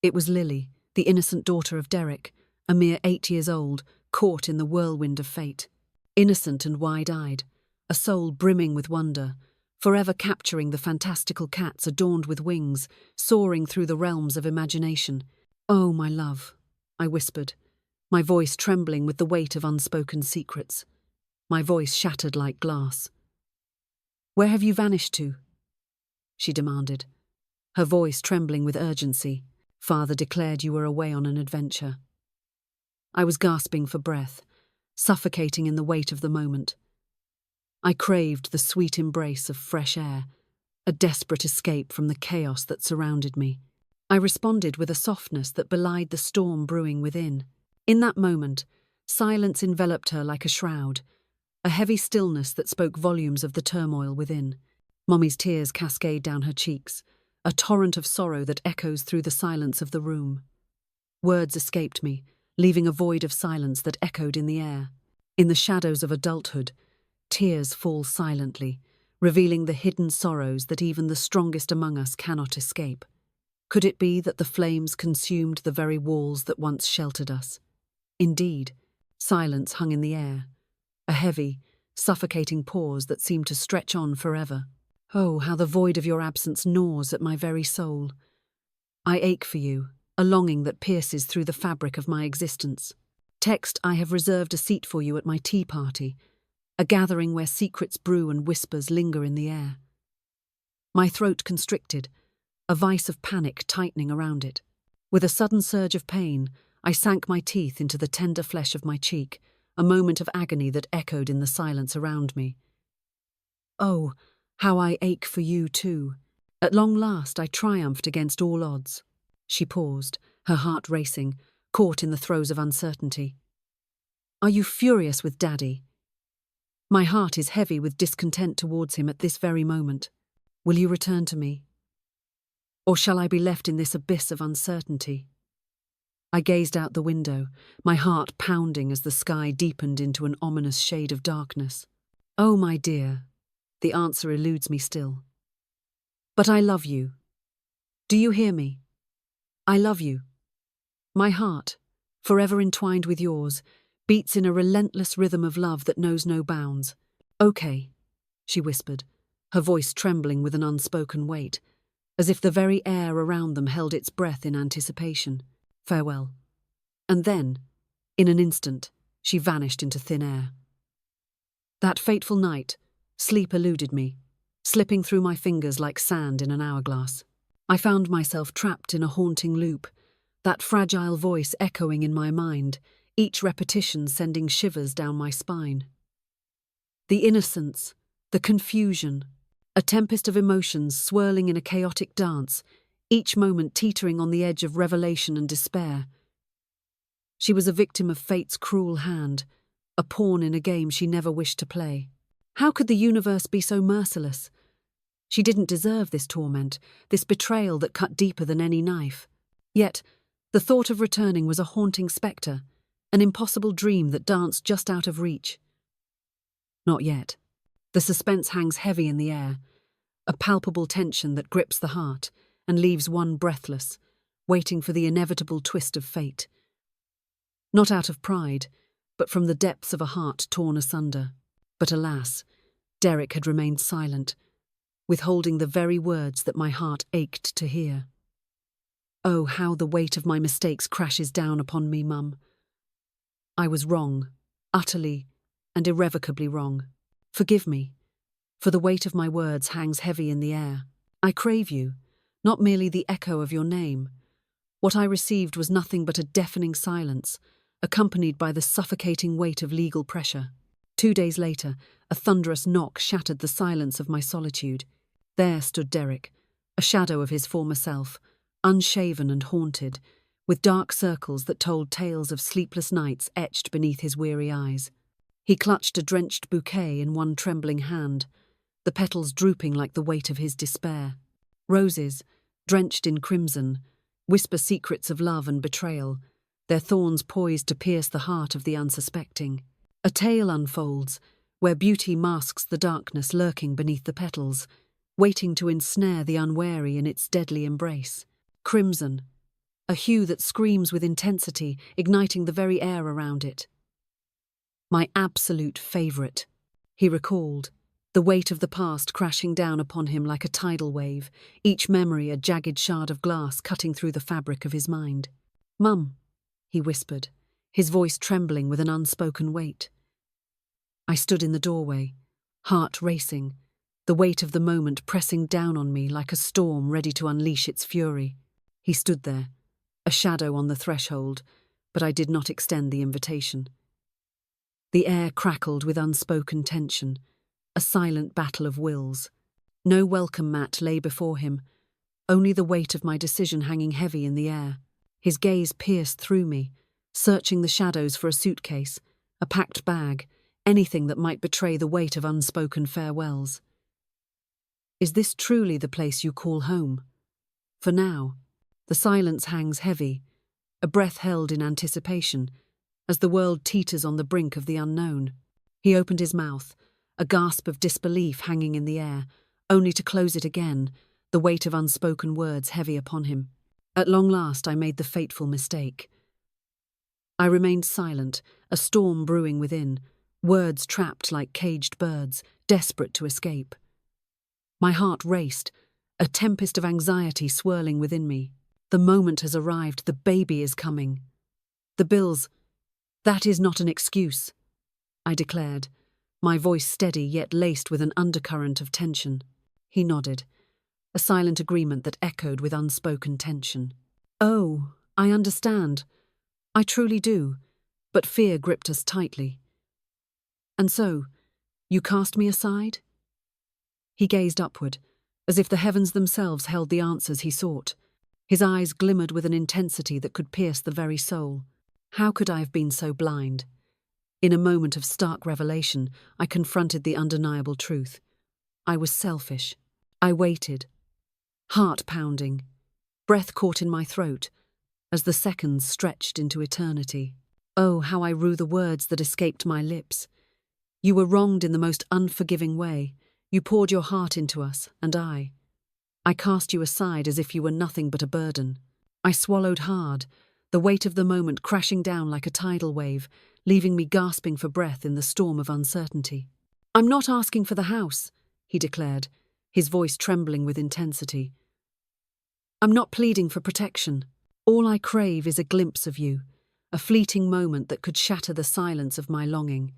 It was Lily, the innocent daughter of Derek, a mere 8 years old, caught in the whirlwind of fate. Innocent and wide-eyed, a soul brimming with wonder, forever capturing the fantastical cats adorned with wings, soaring through the realms of imagination. Oh, my love, I whispered, my voice trembling with the weight of unspoken secrets. My voice shattered like glass. Where have you vanished to? She demanded, her voice trembling with urgency. Father declared you were away on an adventure. I was gasping for breath, suffocating in the weight of the moment. I craved the sweet embrace of fresh air, a desperate escape from the chaos that surrounded me. I responded with a softness that belied the storm brewing within. In that moment, silence enveloped her like a shroud, a heavy stillness that spoke volumes of the turmoil within. Mommy's tears cascade down her cheeks, a torrent of sorrow that echoes through the silence of the room. Words escaped me, leaving a void of silence that echoed in the air. In the shadows of adulthood, tears fall silently, revealing the hidden sorrows that even the strongest among us cannot escape. Could it be that the flames consumed the very walls that once sheltered us? Indeed, silence hung in the air, a heavy, suffocating pause that seemed to stretch on forever. Oh, how the void of your absence gnaws at my very soul. I ache for you, a longing that pierces through the fabric of my existence. Text, I have reserved a seat for you at my tea party, a gathering where secrets brew and whispers linger in the air. My throat constricted, a vice of panic tightening around it. With a sudden surge of pain, I sank my teeth into the tender flesh of my cheek, a moment of agony that echoed in the silence around me. Oh, how I ache for you too. At long last I triumphed against all odds. She paused, her heart racing, caught in the throes of uncertainty. Are you furious with Daddy? My heart is heavy with discontent towards him at this very moment. Will you return to me? Or shall I be left in this abyss of uncertainty? I gazed out the window, my heart pounding as the sky deepened into an ominous shade of darkness. Oh, my dear, the answer eludes me still. But I love you. Do you hear me? I love you. My heart, forever entwined with yours, beats in a relentless rhythm of love that knows no bounds. Okay, she whispered, her voice trembling with an unspoken weight, as if the very air around them held its breath in anticipation. Farewell. And then, in an instant, she vanished into thin air. That fateful night, sleep eluded me, slipping through my fingers like sand in an hourglass. I found myself trapped in a haunting loop, that fragile voice echoing in my mind, each repetition sending shivers down my spine. The innocence, the confusion, a tempest of emotions swirling in a chaotic dance, each moment teetering on the edge of revelation and despair. She was a victim of fate's cruel hand, a pawn in a game she never wished to play. How could the universe be so merciless? She didn't deserve this torment, this betrayal that cut deeper than any knife. Yet, the thought of returning was a haunting spectre, an impossible dream that danced just out of reach. Not yet. The suspense hangs heavy in the air, a palpable tension that grips the heart and leaves one breathless, waiting for the inevitable twist of fate. Not out of pride, but from the depths of a heart torn asunder. But alas, Derek had remained silent, withholding the very words that my heart ached to hear. Oh, how the weight of my mistakes crashes down upon me, Mum. I was wrong, utterly and irrevocably wrong. Forgive me, for the weight of my words hangs heavy in the air. I crave you, not merely the echo of your name. What I received was nothing but a deafening silence, accompanied by the suffocating weight of legal pressure. 2 days later, a thunderous knock shattered the silence of my solitude. There stood Derek, a shadow of his former self, unshaven and haunted, with dark circles that told tales of sleepless nights etched beneath his weary eyes. He clutched a drenched bouquet in one trembling hand, the petals drooping like the weight of his despair. Roses, drenched in crimson, whisper secrets of love and betrayal, their thorns poised to pierce the heart of the unsuspecting. A tale unfolds, where beauty masks the darkness lurking beneath the petals, waiting to ensnare the unwary in its deadly embrace. Crimson, a hue that screams with intensity, igniting the very air around it. My absolute favourite, he recalled, the weight of the past crashing down upon him like a tidal wave, each memory a jagged shard of glass cutting through the fabric of his mind. Mum, he whispered, his voice trembling with an unspoken weight. I stood in the doorway, heart racing, the weight of the moment pressing down on me like a storm ready to unleash its fury. He stood there, a shadow on the threshold, but I did not extend the invitation. The air crackled with unspoken tension, a silent battle of wills. No welcome mat lay before him, only the weight of my decision hanging heavy in the air. His gaze pierced through me, searching the shadows for a suitcase, a packed bag, anything that might betray the weight of unspoken farewells. Is this truly the place you call home? For now, the silence hangs heavy, a breath held in anticipation, as the world teeters on the brink of the unknown. He opened his mouth, a gasp of disbelief hanging in the air, only to close it again, the weight of unspoken words heavy upon him. At long last I made the fateful mistake. I remained silent, a storm brewing within, words trapped like caged birds, desperate to escape. My heart raced, a tempest of anxiety swirling within me. The moment has arrived, the baby is coming. The bills, that is not an excuse, I declared, my voice steady yet laced with an undercurrent of tension. He nodded, a silent agreement that echoed with unspoken tension. Oh, I understand. I truly do, but fear gripped us tightly. And so, you cast me aside? He gazed upward, as if the heavens themselves held the answers he sought. His eyes glimmered with an intensity that could pierce the very soul. How could I have been so blind? In a moment of stark revelation, I confronted the undeniable truth. I was selfish. I waited, heart pounding, breath caught in my throat, as the seconds stretched into eternity. Oh, how I rue the words that escaped my lips. You were wronged in the most unforgiving way. You poured your heart into us, and I cast you aside as if you were nothing but a burden. I swallowed hard, the weight of the moment crashing down like a tidal wave, leaving me gasping for breath in the storm of uncertainty. "I'm not asking for the house," he declared, his voice trembling with intensity. "I'm not pleading for protection. All I crave is a glimpse of you, a fleeting moment that could shatter the silence of my longing."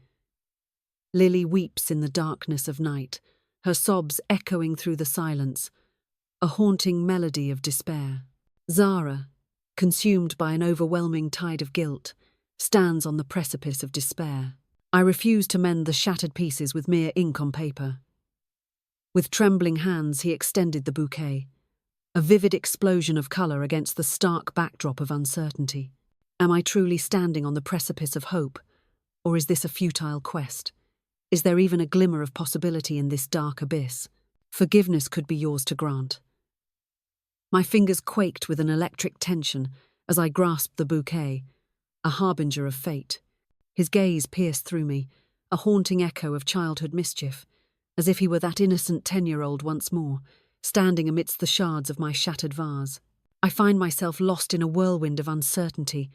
Lily weeps in the darkness of night, her sobs echoing through the silence, a haunting melody of despair. Zara, consumed by an overwhelming tide of guilt, stands on the precipice of despair. I refuse to mend the shattered pieces with mere ink on paper. With trembling hands, he extended the bouquet, a vivid explosion of colour against the stark backdrop of uncertainty. Am I truly standing on the precipice of hope, or is this a futile quest? Is there even a glimmer of possibility in this dark abyss? Forgiveness could be yours to grant. My fingers quaked with an electric tension as I grasped the bouquet, a harbinger of fate. His gaze pierced through me, a haunting echo of childhood mischief, as if he were that innocent 10-year-old once more, standing amidst the shards of my shattered vase. I find myself lost in a whirlwind of uncertainty.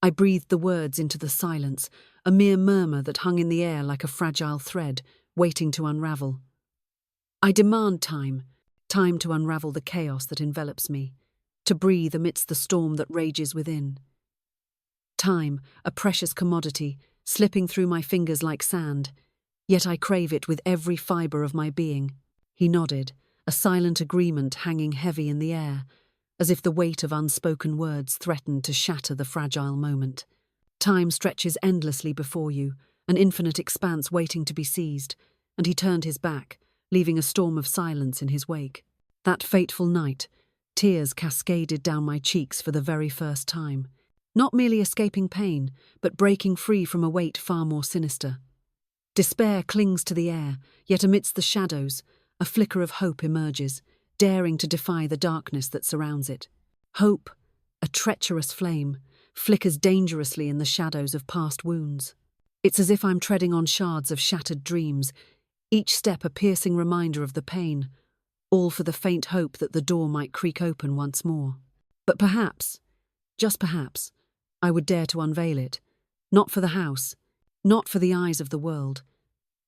I breathed the words into the silence, a mere murmur that hung in the air like a fragile thread, waiting to unravel. I demand time to unravel the chaos that envelops me, to breathe amidst the storm that rages within. Time, a precious commodity, slipping through my fingers like sand, yet I crave it with every fibre of my being. He nodded, a silent agreement hanging heavy in the air, as if the weight of unspoken words threatened to shatter the fragile moment. Time stretches endlessly before you, an infinite expanse waiting to be seized, and he turned his back, leaving a storm of silence in his wake. That fateful night, tears cascaded down my cheeks for the very first time, not merely escaping pain, but breaking free from a weight far more sinister. Despair clings to the air, yet amidst the shadows, a flicker of hope emerges, daring to defy the darkness that surrounds it. Hope, a treacherous flame, flickers dangerously in the shadows of past wounds. It's as if I'm treading on shards of shattered dreams, each step a piercing reminder of the pain, all for the faint hope that the door might creak open once more. But perhaps, just perhaps, I would dare to unveil it, not for the house, not for the eyes of the world,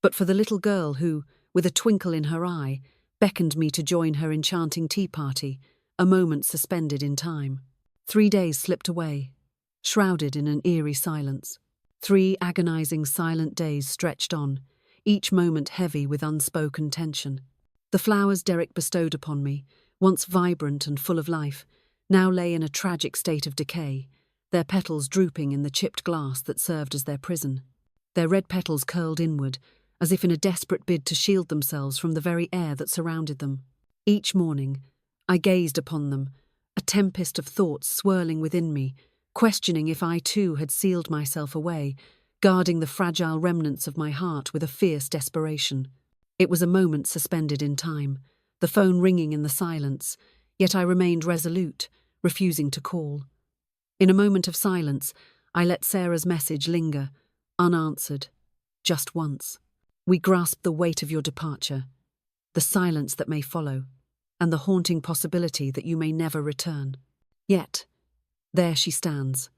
but for the little girl who, with a twinkle in her eye, beckoned me to join her enchanting tea party, a moment suspended in time. 3 days slipped away, shrouded in an eerie silence. 3 agonizing silent days stretched on, each moment heavy with unspoken tension. The flowers Derek bestowed upon me, once vibrant and full of life, now lay in a tragic state of decay, their petals drooping in the chipped glass that served as their prison. Their red petals curled inward, as if in a desperate bid to shield themselves from the very air that surrounded them. Each morning, I gazed upon them, a tempest of thoughts swirling within me, questioning if I too had sealed myself away, guarding the fragile remnants of my heart with a fierce desperation. It was a moment suspended in time, the phone ringing in the silence, yet I remained resolute, refusing to call. In a moment of silence, I let Sarah's message linger, unanswered, just once. We grasp the weight of your departure, the silence that may follow, and the haunting possibility that you may never return. Yet, there she stands,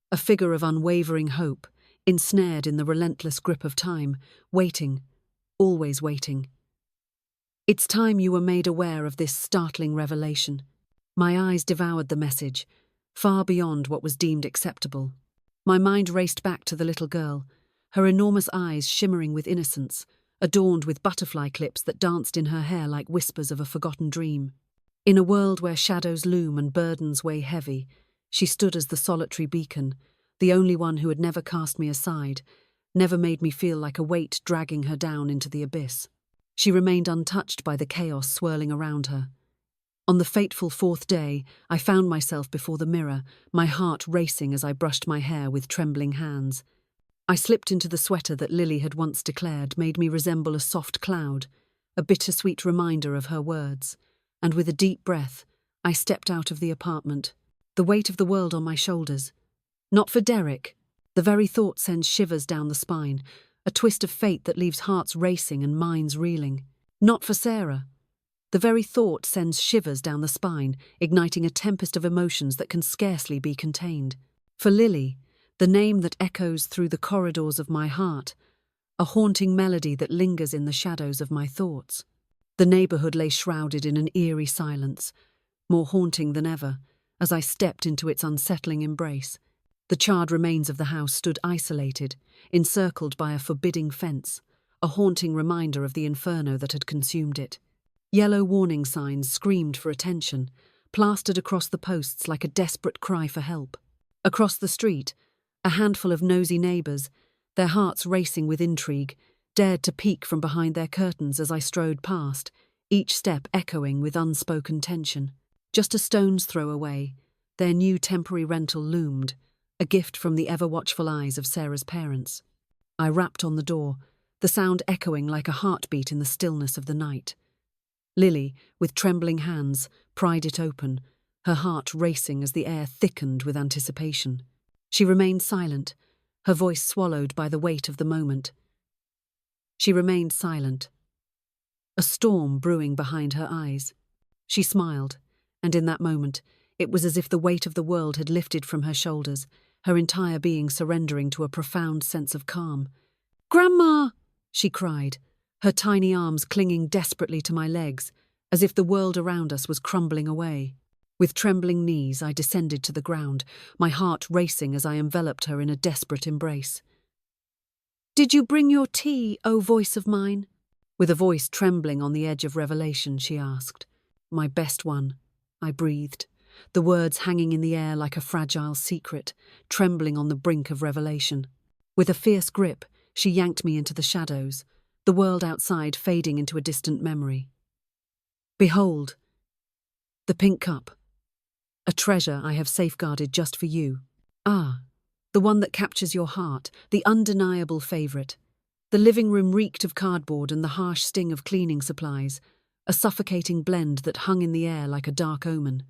a figure of unwavering hope, ensnared in the relentless grip of time, waiting, always waiting. It's time you were made aware of this startling revelation. My eyes devoured the message, far beyond what was deemed acceptable. My mind raced back to the little girl, her enormous eyes shimmering with innocence, adorned with butterfly clips that danced in her hair like whispers of a forgotten dream. In a world where shadows loom and burdens weigh heavy, she stood as the solitary beacon, the only one who had never cast me aside, never made me feel like a weight dragging her down into the abyss. She remained untouched by the chaos swirling around her. On the fateful fourth day, I found myself before the mirror, my heart racing as I brushed my hair with trembling hands. I slipped into the sweater that Lily had once declared made me resemble a soft cloud, a bittersweet reminder of her words, and with a deep breath, I stepped out of the apartment, the weight of the world on my shoulders. Not for Derek. The very thought sends shivers down the spine, a twist of fate that leaves hearts racing and minds reeling. Not for Sarah. The very thought sends shivers down the spine, igniting a tempest of emotions that can scarcely be contained. For Lily, the name that echoes through the corridors of my heart, a haunting melody that lingers in the shadows of my thoughts. The neighborhood lay shrouded in an eerie silence, more haunting than ever, as I stepped into its unsettling embrace. The charred remains of the house stood isolated, encircled by a forbidding fence, a haunting reminder of the inferno that had consumed it. Yellow warning signs screamed for attention, plastered across the posts like a desperate cry for help. Across the street, a handful of nosy neighbours, their hearts racing with intrigue, dared to peek from behind their curtains as I strode past, each step echoing with unspoken tension. Just a stone's throw away, their new temporary rental loomed, a gift from the ever-watchful eyes of Sarah's parents. I rapped on the door, the sound echoing like a heartbeat in the stillness of the night. Lily, with trembling hands, pried it open, her heart racing as the air thickened with anticipation. She remained silent, her voice swallowed by the weight of the moment. She remained silent, a storm brewing behind her eyes. She smiled, and in that moment, it was as if the weight of the world had lifted from her shoulders, her entire being surrendering to a profound sense of calm. "Grandma!" she cried, her tiny arms clinging desperately to my legs, as if the world around us was crumbling away. With trembling knees, I descended to the ground, my heart racing as I enveloped her in a desperate embrace. "Did you bring your tea, O voice of mine?" With a voice trembling on the edge of revelation, she asked. "My best one," I breathed, the words hanging in the air like a fragile secret, trembling on the brink of revelation. With a fierce grip, she yanked me into the shadows, the world outside fading into a distant memory. "Behold, the pink cup. A treasure I have safeguarded just for you. Ah, the one that captures your heart, the undeniable favourite." The living room reeked of cardboard and the harsh sting of cleaning supplies, a suffocating blend that hung in the air like a dark omen.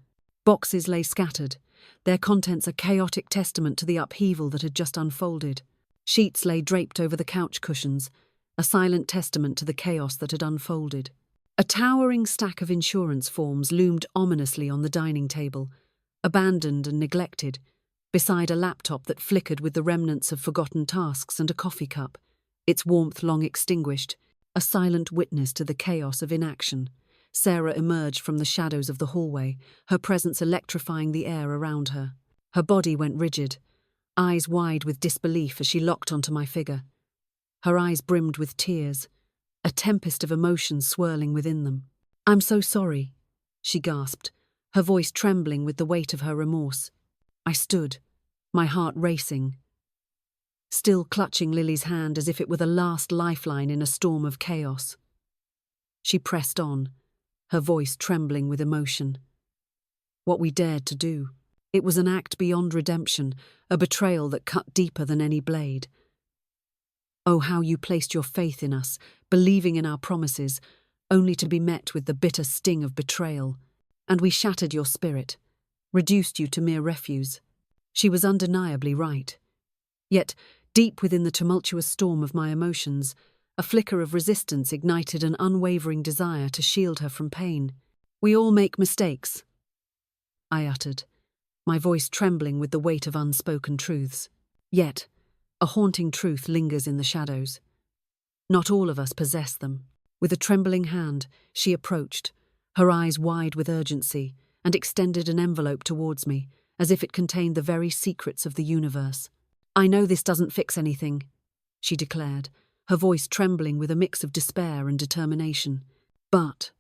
Boxes lay scattered, their contents a chaotic testament to the upheaval that had just unfolded. Sheets lay draped over the couch cushions, a silent testament to the chaos that had unfolded. A towering stack of insurance forms loomed ominously on the dining table, abandoned and neglected, beside a laptop that flickered with the remnants of forgotten tasks and a coffee cup, its warmth long extinguished, a silent witness to the chaos of inaction. Sarah emerged from the shadows of the hallway, her presence electrifying the air around her. Her body went rigid, eyes wide with disbelief as she locked onto my figure. Her eyes brimmed with tears, a tempest of emotions swirling within them. "I'm so sorry," she gasped, her voice trembling with the weight of her remorse. I stood, my heart racing, still clutching Lily's hand as if it were the last lifeline in a storm of chaos. She pressed on, her voice trembling with emotion. What we dared to do. It was an act beyond redemption, a betrayal that cut deeper than any blade. Oh, how you placed your faith in us, believing in our promises, only to be met with the bitter sting of betrayal. And we shattered your spirit, reduced you to mere refuse. She was undeniably right. Yet, deep within the tumultuous storm of my emotions, a flicker of resistance ignited an unwavering desire to shield her from pain. "We all make mistakes," I uttered, my voice trembling with the weight of unspoken truths. Yet, a haunting truth lingers in the shadows. Not all of us possess them. With a trembling hand, she approached, her eyes wide with urgency, and extended an envelope towards me, as if it contained the very secrets of the universe. "I know this doesn't fix anything," she declared, her voice trembling with a mix of despair and determination. "But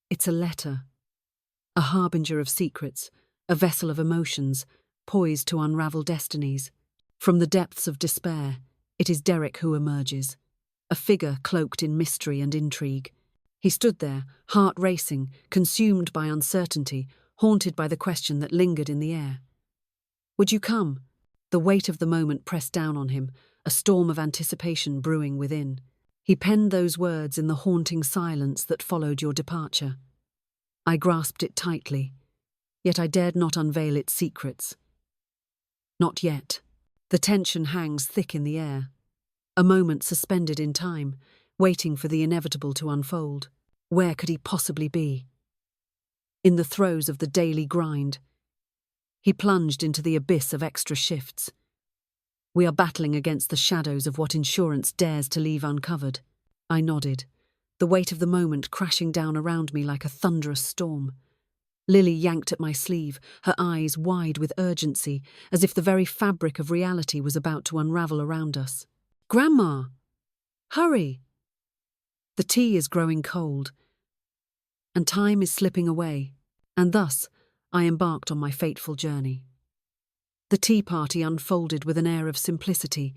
it's a letter, a harbinger of secrets, a vessel of emotions, poised to unravel destinies. From the depths of despair, it is Derek who emerges. a figure cloaked in mystery and intrigue. He stood there, heart racing, consumed by uncertainty, haunted by the question that lingered in the air. Would you come? The weight of the moment pressed down on him, a storm of anticipation brewing within. He penned those words in the haunting silence that followed your departure. I grasped it tightly, yet I dared not unveil its secrets. Not yet. The tension hangs thick in the air. A moment suspended in time, waiting for the inevitable to unfold. Where could he possibly be? In the throes of the daily grind. He plunged into the abyss of extra shifts. We are battling against the shadows of what insurance dares to leave uncovered. I nodded, the weight of the moment crashing down around me like a thunderous storm. Lily yanked at my sleeve, her eyes wide with urgency, as if the very fabric of reality was about to unravel around us. "Grandma! Hurry! The tea is growing cold, and time is slipping away." And thus, I embarked on my fateful journey. The tea party unfolded with an air of simplicity,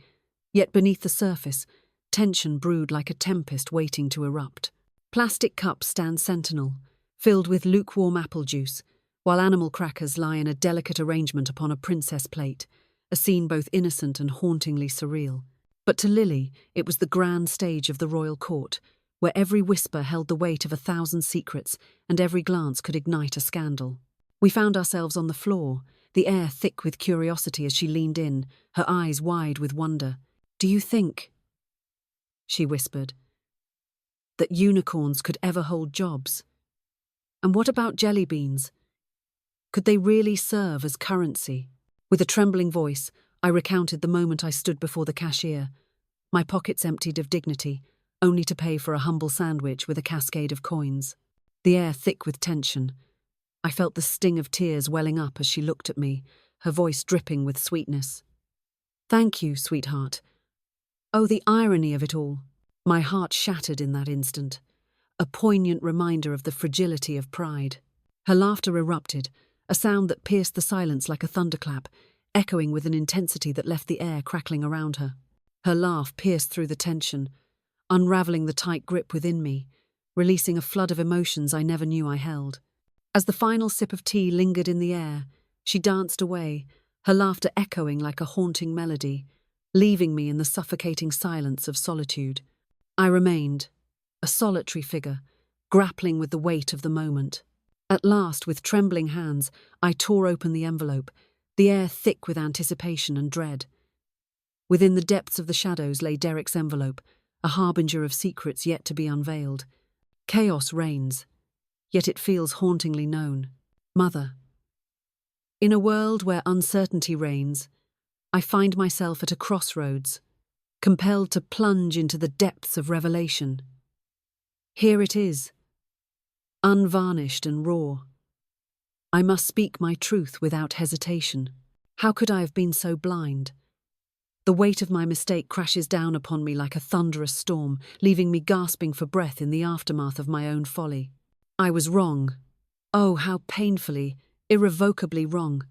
yet beneath the surface, tension brewed like a tempest waiting to erupt. Plastic cups stand sentinel, filled with lukewarm apple juice, while animal crackers lie in a delicate arrangement upon a princess plate, a scene both innocent and hauntingly surreal. But to Lily, it was the grand stage of the royal court, where every whisper held the weight of 1,000 secrets and every glance could ignite a scandal. We found ourselves on the floor, the air thick with curiosity as she leaned in, her eyes wide with wonder. "Do you think," she whispered, "that unicorns could ever hold jobs? And what about jelly beans? Could they really serve as currency?" With a trembling voice, I recounted the moment I stood before the cashier, my pockets emptied of dignity, only to pay for a humble sandwich with a cascade of coins. The air thick with tension. I felt the sting of tears welling up as she looked at me, her voice dripping with sweetness. "Thank you, sweetheart. Oh, the irony of it all." My heart shattered in that instant, a poignant reminder of the fragility of pride. Her laughter erupted, a sound that pierced the silence like a thunderclap, echoing with an intensity that left the air crackling around her. Her laugh pierced through the tension, unraveling the tight grip within me, releasing a flood of emotions I never knew I held. As the final sip of tea lingered in the air, she danced away, her laughter echoing like a haunting melody, leaving me in the suffocating silence of solitude. I remained, a solitary figure, grappling with the weight of the moment. At last, with trembling hands, I tore open the envelope, the air thick with anticipation and dread. Within the depths of the shadows lay Derek's envelope, a harbinger of secrets yet to be unveiled. Chaos reigns, yet it feels hauntingly known. Mother. In a world where uncertainty reigns, I find myself at a crossroads, compelled to plunge into the depths of revelation. Here it is, unvarnished and raw. I must speak my truth without hesitation. How could I have been so blind? The weight of my mistake crashes down upon me like a thunderous storm, leaving me gasping for breath in the aftermath of my own folly. I was wrong. Oh, how painfully, irrevocably wrong.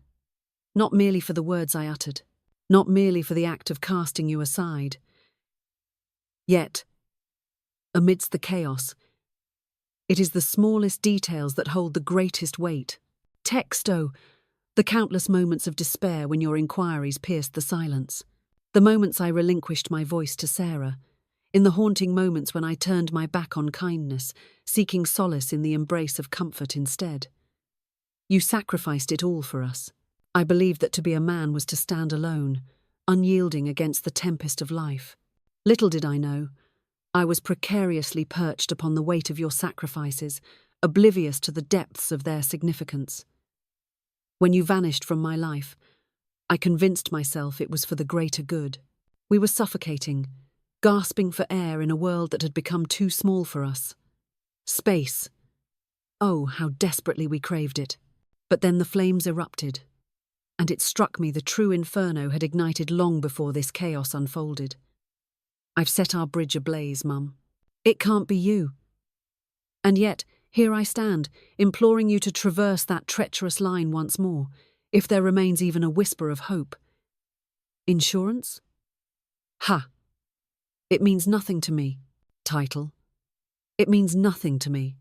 Not merely for the words I uttered, not merely for the act of casting you aside. Yet, amidst the chaos, it is the smallest details that hold the greatest weight. The countless moments of despair when your inquiries pierced the silence. The moments I relinquished my voice to Sarah. In the haunting moments when I turned my back on kindness, seeking solace in the embrace of comfort instead. You sacrificed it all for us. I believed that to be a man was to stand alone, unyielding against the tempest of life. Little did I know, I was precariously perched upon the weight of your sacrifices, oblivious to the depths of their significance. When you vanished from my life, I convinced myself it was for the greater good. We were suffocating, gasping for air in a world that had become too small for us. Space. Oh, how desperately we craved it. But then the flames erupted, and it struck me the true inferno had ignited long before this chaos unfolded. I've set our bridge ablaze, Mum. It can't be you. And yet, here I stand, imploring you to traverse that treacherous line once more, if there remains even a whisper of hope. Insurance? Ha! It means nothing to me. Title. It means nothing to me.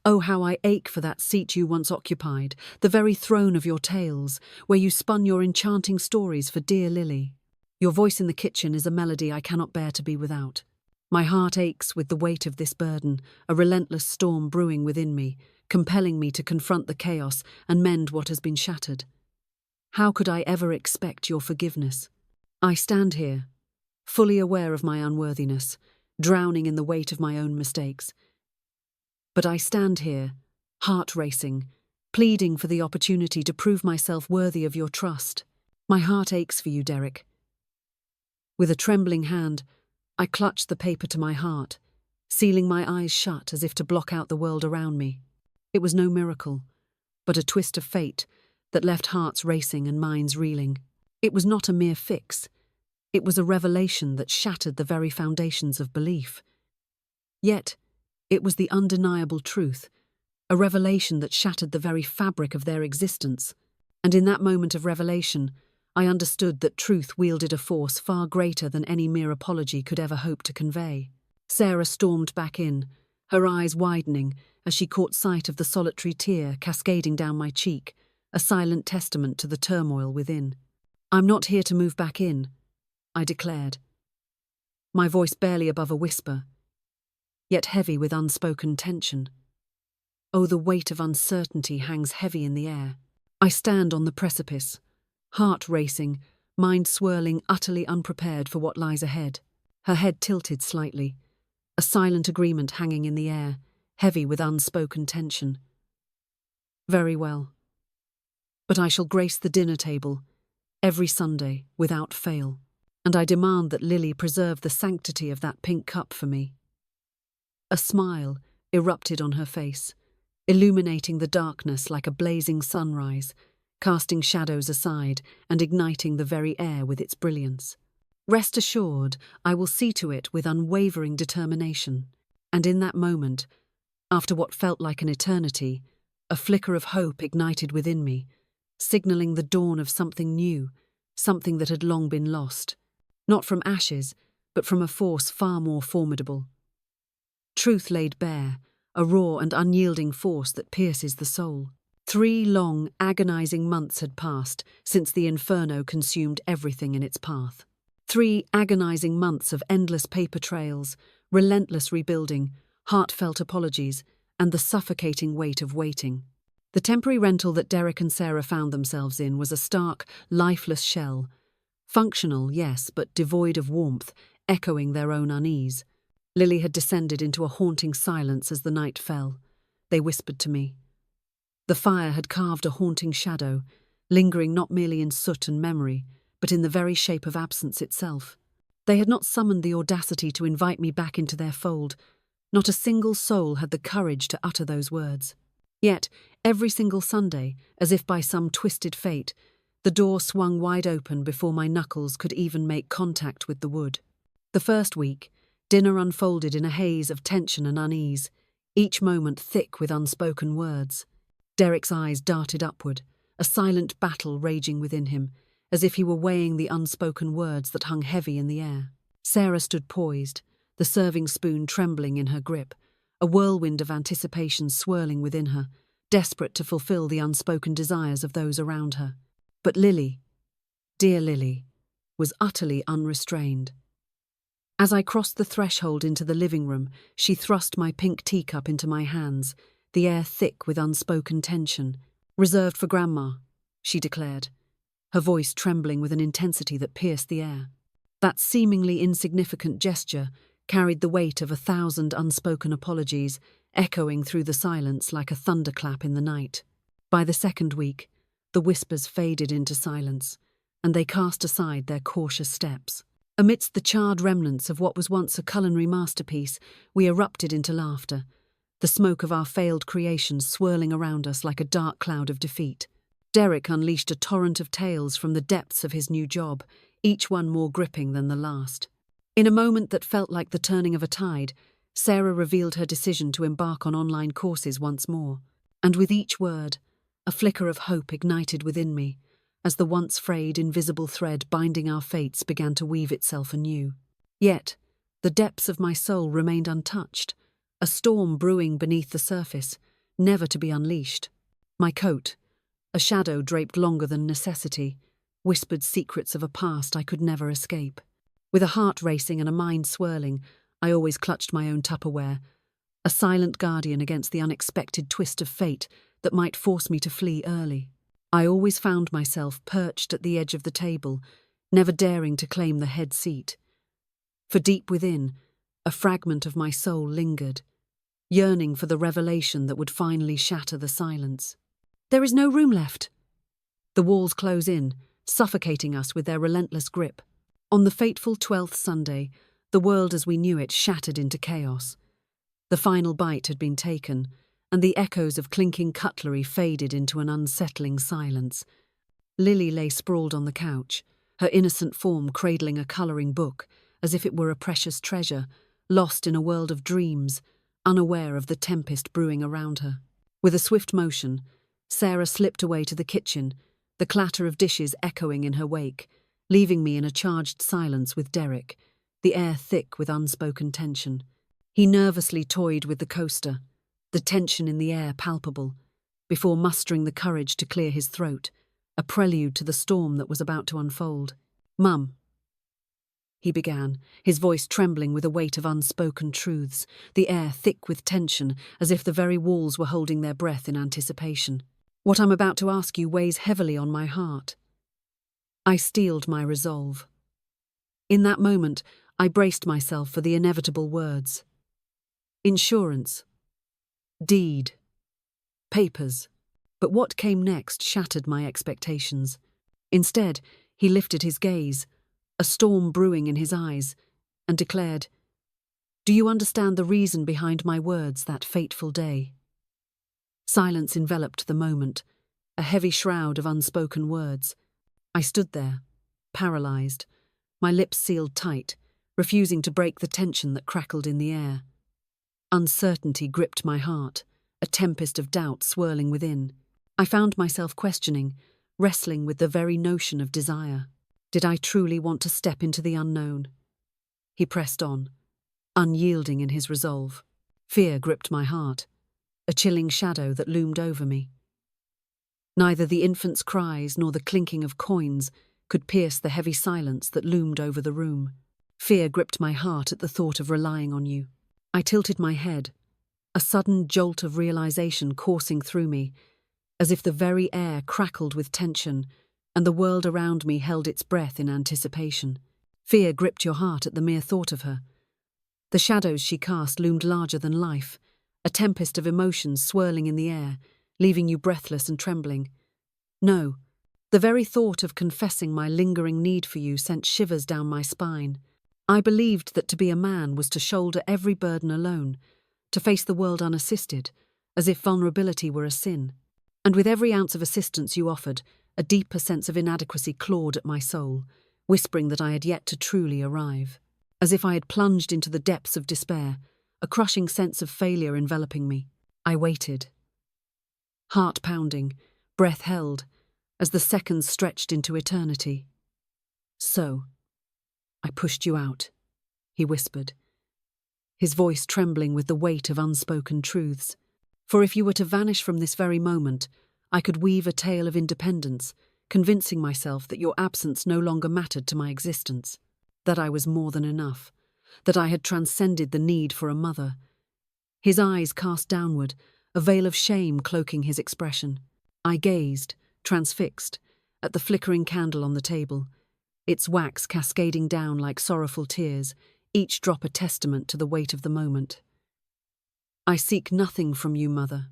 Oh, how I ache for that seat you once occupied, the very throne of your tales, where you spun your enchanting stories for dear Lily. Your voice in the kitchen is a melody I cannot bear to be without. My heart aches with the weight of this burden, a relentless storm brewing within me, compelling me to confront the chaos and mend what has been shattered. How could I ever expect your forgiveness? I stand here, fully aware of my unworthiness, drowning in the weight of my own mistakes. But I stand here, heart racing, pleading for the opportunity to prove myself worthy of your trust. My heart aches for you, Derek. With a trembling hand, I clutched the paper to my heart, sealing my eyes shut as if to block out the world around me. It was no miracle, but a twist of fate that left hearts racing and minds reeling. It was not a mere fix. It was a revelation that shattered the very foundations of belief. Yet, it was the undeniable truth, a revelation that shattered the very fabric of their existence. And in that moment of revelation, I understood that truth wielded a force far greater than any mere apology could ever hope to convey. Sarah stormed back in, her eyes widening as she caught sight of the solitary tear cascading down my cheek, a silent testament to the turmoil within. "I'm not here to move back in," I declared, my voice barely above a whisper, yet heavy with unspoken tension. Oh, the weight of uncertainty hangs heavy in the air. I stand on the precipice, heart racing, mind swirling, utterly unprepared for what lies ahead. Her head tilted slightly, a silent agreement hanging in the air, heavy with unspoken tension. Very well. But I shall grace the dinner table, every Sunday, without fail, and I demand that Lily preserve the sanctity of that pink cup for me. A smile erupted on her face, illuminating the darkness like a blazing sunrise, casting shadows aside and igniting the very air with its brilliance. Rest assured, I will see to it with unwavering determination. And in that moment, after what felt like an eternity, a flicker of hope ignited within me, signaling the dawn of something new, something that had long been lost, not from ashes, but from a force far more formidable. Truth laid bare, a raw and unyielding force that pierces the soul. 3 long, agonizing months had passed since the inferno consumed everything in its path. 3 agonizing months of endless paper trails, relentless rebuilding, heartfelt apologies, and the suffocating weight of waiting. The temporary rental that Derek and Sarah found themselves in was a stark, lifeless shell. Functional, yes, but devoid of warmth, echoing their own unease. Lily had descended into a haunting silence as the night fell. They whispered to me. The fire had carved a haunting shadow, lingering not merely in soot and memory, but in the very shape of absence itself. They had not summoned the audacity to invite me back into their fold. Not a single soul had the courage to utter those words. Yet, every single Sunday, as if by some twisted fate, the door swung wide open before my knuckles could even make contact with the wood. The first week, dinner unfolded in a haze of tension and unease, each moment thick with unspoken words. Derek's eyes darted upward, a silent battle raging within him, as if he were weighing the unspoken words that hung heavy in the air. Sarah stood poised, the serving spoon trembling in her grip, a whirlwind of anticipation swirling within her, desperate to fulfill the unspoken desires of those around her. But Lily, dear Lily, was utterly unrestrained. As I crossed the threshold into the living room, she thrust my pink teacup into my hands, the air thick with unspoken tension. "Reserved for Grandma," she declared, her voice trembling with an intensity that pierced the air. That seemingly insignificant gesture carried the weight of 1,000 unspoken apologies, echoing through the silence like a thunderclap in the night. By the second week, the whispers faded into silence, and they cast aside their cautious steps. Amidst the charred remnants of what was once a culinary masterpiece, we erupted into laughter, the smoke of our failed creations swirling around us like a dark cloud of defeat. Derek unleashed a torrent of tales from the depths of his new job, each one more gripping than the last. In a moment that felt like the turning of a tide, Sarah revealed her decision to embark on online courses once more. And with each word, a flicker of hope ignited within me, as the once frayed, invisible thread binding our fates began to weave itself anew. Yet, The depths of my soul remained untouched, a storm brewing beneath the surface, never to be unleashed. My coat, a shadow draped longer than necessity, whispered secrets of a past I could never escape. With a heart racing and a mind swirling, I always clutched my own Tupperware, a silent guardian against the unexpected twist of fate that might force me to flee early. I always found myself perched at the edge of the table, never daring to claim the head seat. For deep within, a fragment of my soul lingered, yearning for the revelation that would finally shatter the silence. There is no room left. The walls close in, suffocating us with their relentless grip. On the fateful 12th Sunday, the world as we knew it shattered into chaos. The final bite had been taken, and the echoes of clinking cutlery faded into an unsettling silence. Lily lay sprawled on the couch, her innocent form cradling a colouring book, as if it were a precious treasure, lost in a world of dreams, unaware of the tempest brewing around her. With a swift motion, Sarah slipped away to the kitchen, the clatter of dishes echoing in her wake, leaving me in a charged silence with Derek, the air thick with unspoken tension. He nervously toyed with the coaster, the tension in the air palpable, before mustering the courage to clear his throat, a prelude to the storm that was about to unfold. "Mum," he began, his voice trembling with a weight of unspoken truths, the air thick with tension, as if the very walls were holding their breath in anticipation. "What I'm about to ask you weighs heavily on my heart." I steeled my resolve. In that moment, I braced myself for the inevitable words. Insurance. Deed. Papers. But what came next shattered my expectations. Instead, he lifted his gaze, a storm brewing in his eyes, and declared, "Do you understand the reason behind my words that fateful day?" Silence enveloped the moment, a heavy shroud of unspoken words. I stood there, paralyzed, my lips sealed tight, refusing to break the tension that crackled in the air. Uncertainty gripped my heart, a tempest of doubt swirling within. I found myself questioning, wrestling with the very notion of desire. Did I truly want to step into the unknown? He pressed on, unyielding in his resolve. Fear gripped my heart, a chilling shadow that loomed over me. Neither the infant's cries nor the clinking of coins could pierce the heavy silence that loomed over the room. Fear gripped my heart at the thought of relying on you. I tilted my head, a sudden jolt of realization coursing through me, as if the very air crackled with tension and the world around me held its breath in anticipation. Fear gripped your heart at the mere thought of her. The shadows she cast loomed larger than life, a tempest of emotions swirling in the air, leaving you breathless and trembling. No, the very thought of confessing my lingering need for you sent shivers down my spine. I believed that to be a man was to shoulder every burden alone, to face the world unassisted, as if vulnerability were a sin. And with every ounce of assistance you offered, a deeper sense of inadequacy clawed at my soul, whispering that I had yet to truly arrive. As if I had plunged into the depths of despair, a crushing sense of failure enveloping me. I waited. Heart pounding, breath held, as the seconds stretched into eternity. "So, I pushed you out," he whispered, his voice trembling with the weight of unspoken truths. "For if you were to vanish from this very moment, I could weave a tale of independence, convincing myself that your absence no longer mattered to my existence, that I was more than enough, that I had transcended the need for a mother." His eyes cast downward, a veil of shame cloaking his expression. I gazed, transfixed, at the flickering candle on the table, its wax cascading down like sorrowful tears, each drop a testament to the weight of the moment. "I seek nothing from you, Mother.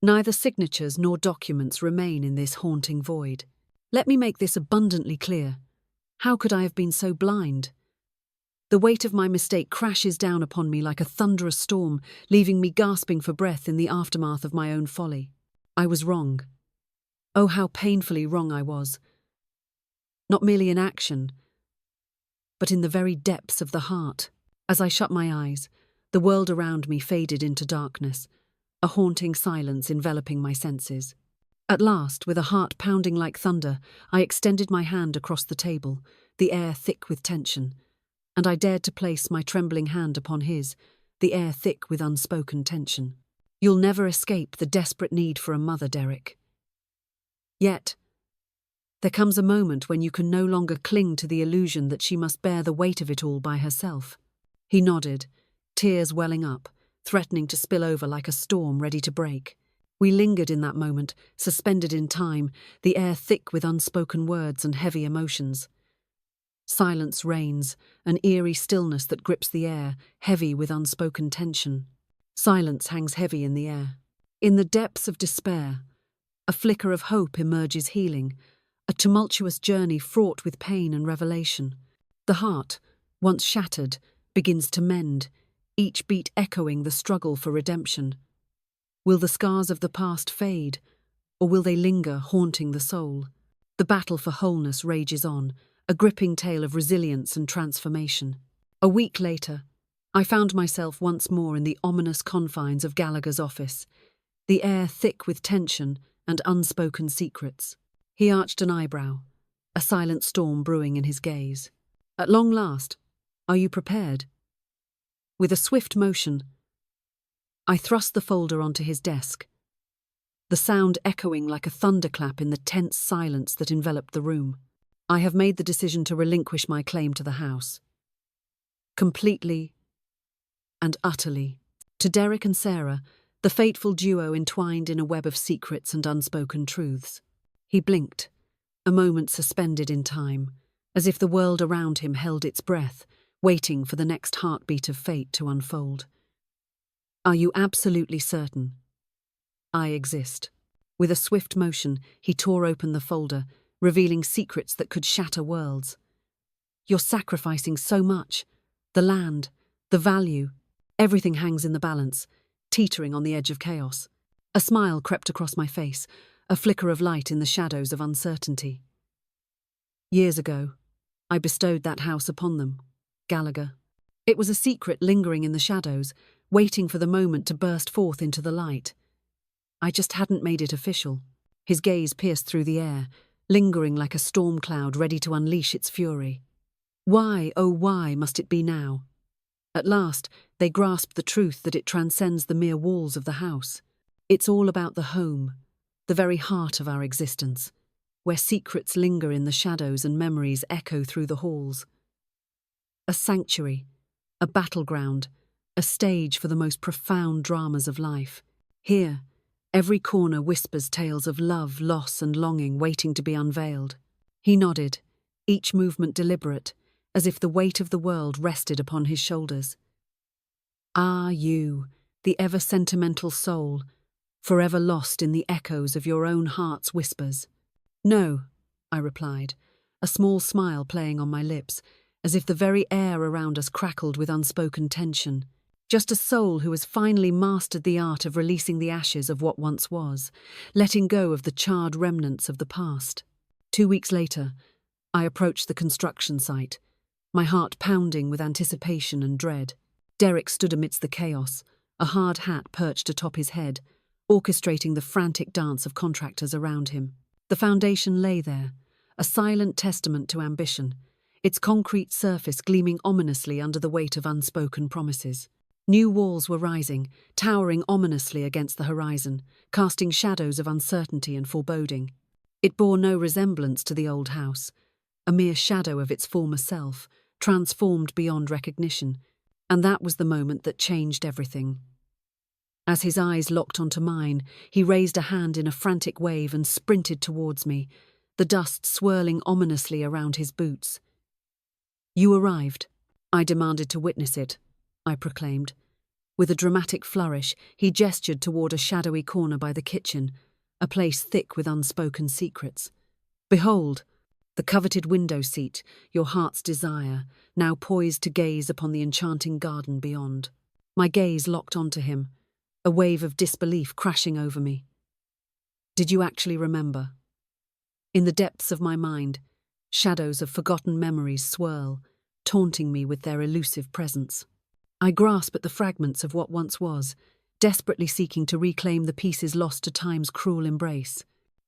Neither signatures nor documents remain in this haunting void. Let me make this abundantly clear. How could I have been so blind? The weight of my mistake crashes down upon me like a thunderous storm, leaving me gasping for breath in the aftermath of my own folly. I was wrong. Oh, how painfully wrong I was. Not merely in action, but in the very depths of the heart. As I shut my eyes, the world around me faded into darkness, a haunting silence enveloping my senses. At last, with a heart pounding like thunder, I extended my hand across the table, the air thick with tension. and I dared to place my trembling hand upon his, the air thick with unspoken tension. You'll never escape the desperate need for a mother, Derek. Yet, there comes a moment when you can no longer cling to the illusion that she must bear the weight of it all by herself. He nodded, tears welling up, threatening to spill over like a storm ready to break. We lingered in that moment, suspended in time, the air thick with unspoken words and heavy emotions. Silence reigns, an eerie stillness that grips the air, heavy with unspoken tension. Silence hangs heavy in the air. In the depths of despair, a flicker of hope emerges healing, a tumultuous journey fraught with pain and revelation. The heart, once shattered, begins to mend, each beat echoing the struggle for redemption. Will the scars of the past fade, or will they linger, haunting the soul? The battle for wholeness rages on, a gripping tale of resilience and transformation. A week later, I found myself once more in the ominous confines of Gallagher's office, the air thick with tension and unspoken secrets. He arched an eyebrow, a silent storm brewing in his gaze. At long last, are you prepared? With a swift motion, I thrust the folder onto his desk, the sound echoing like a thunderclap in the tense silence that enveloped the room. I have made the decision to relinquish my claim to the house. Completely and utterly. To Derek and Sarah, the fateful duo entwined in a web of secrets and unspoken truths. He blinked, a moment suspended in time, as if the world around him held its breath, waiting for the next heartbeat of fate to unfold. Are you absolutely certain? I exist. With a swift motion, he tore open the folder, revealing secrets that could shatter worlds. You're sacrificing so much. The land, the value, everything hangs in the balance, teetering on the edge of chaos. A smile crept across my face, a flicker of light in the shadows of uncertainty. Years ago, I bestowed that house upon them, Gallagher. It was a secret lingering in the shadows, waiting for the moment to burst forth into the light. I just hadn't made it official. His gaze pierced through the air, lingering like a storm cloud ready to unleash its fury. Why, oh why, must it be now? At last, they grasped the truth that it transcends the mere walls of the house. It's all about the home, the very heart of our existence, where secrets linger in the shadows and memories echo through the halls. A sanctuary, a battleground, a stage for the most profound dramas of life. Here, every corner whispers tales of love, loss, and longing waiting to be unveiled. He nodded, each movement deliberate, as if the weight of the world rested upon his shoulders. Ah, you, the ever-sentimental soul, forever lost in the echoes of your own heart's whispers. No, I replied, a small smile playing on my lips, as if the very air around us crackled with unspoken tension. Just a soul who has finally mastered the art of releasing the ashes of what once was, letting go of the charred remnants of the past. 2 weeks later, I approached the construction site, my heart pounding with anticipation and dread. Derek stood amidst the chaos, a hard hat perched atop his head, orchestrating the frantic dance of contractors around him. The foundation lay there, a silent testament to ambition, its concrete surface gleaming ominously under the weight of unspoken promises. New walls were rising, towering ominously against the horizon, casting shadows of uncertainty and foreboding. It bore no resemblance to the old house, a mere shadow of its former self, transformed beyond recognition, and that was the moment that changed everything. As his eyes locked onto mine, he raised a hand in a frantic wave and sprinted towards me, the dust swirling ominously around his boots. You arrived. I demanded to witness it, I proclaimed. With a dramatic flourish, he gestured toward a shadowy corner by the kitchen, a place thick with unspoken secrets. Behold, the coveted window seat, your heart's desire, now poised to gaze upon the enchanting garden beyond. My gaze locked onto him, a wave of disbelief crashing over me. Did you actually remember? In the depths of my mind, shadows of forgotten memories swirl, taunting me with their elusive presence. I grasp at the fragments of what once was, desperately seeking to reclaim the pieces lost to time's cruel embrace.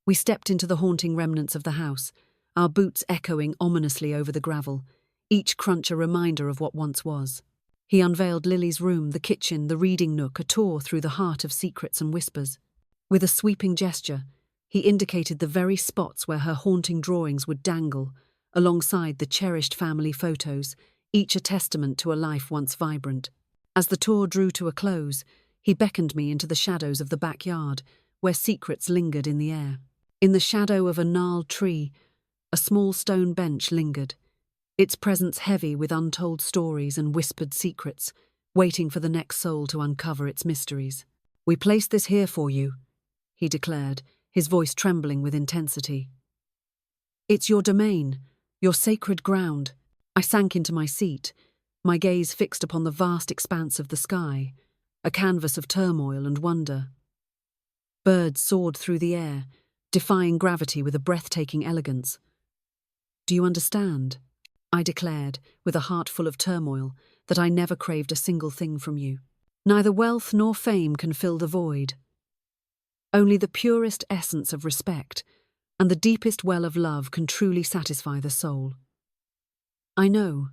We stepped into the haunting remnants of the house, our boots echoing ominously over the gravel, each crunch a reminder of what once was. He unveiled Lily's room, the kitchen, the reading nook, a tour through the heart of secrets and whispers. With a sweeping gesture, he indicated the very spots where her haunting drawings would dangle, alongside the cherished family photos, each a testament to a life once vibrant. As the tour drew to a close, he beckoned me into the shadows of the backyard, where secrets lingered in the air. In the shadow of a gnarled tree, a small stone bench lingered, its presence heavy with untold stories and whispered secrets, waiting for the next soul to uncover its mysteries. "We placed this here for you," he declared, his voice trembling with intensity. "It's your domain, your sacred ground." I sank into my seat, my gaze fixed upon the vast expanse of the sky, a canvas of turmoil and wonder. Birds soared through the air, defying gravity with a breathtaking elegance. "Do you understand?" I declared, with a heart full of turmoil, "that I never craved a single thing from you. Neither wealth nor fame can fill the void. Only the purest essence of respect and the deepest well of love can truly satisfy the soul." "I know,"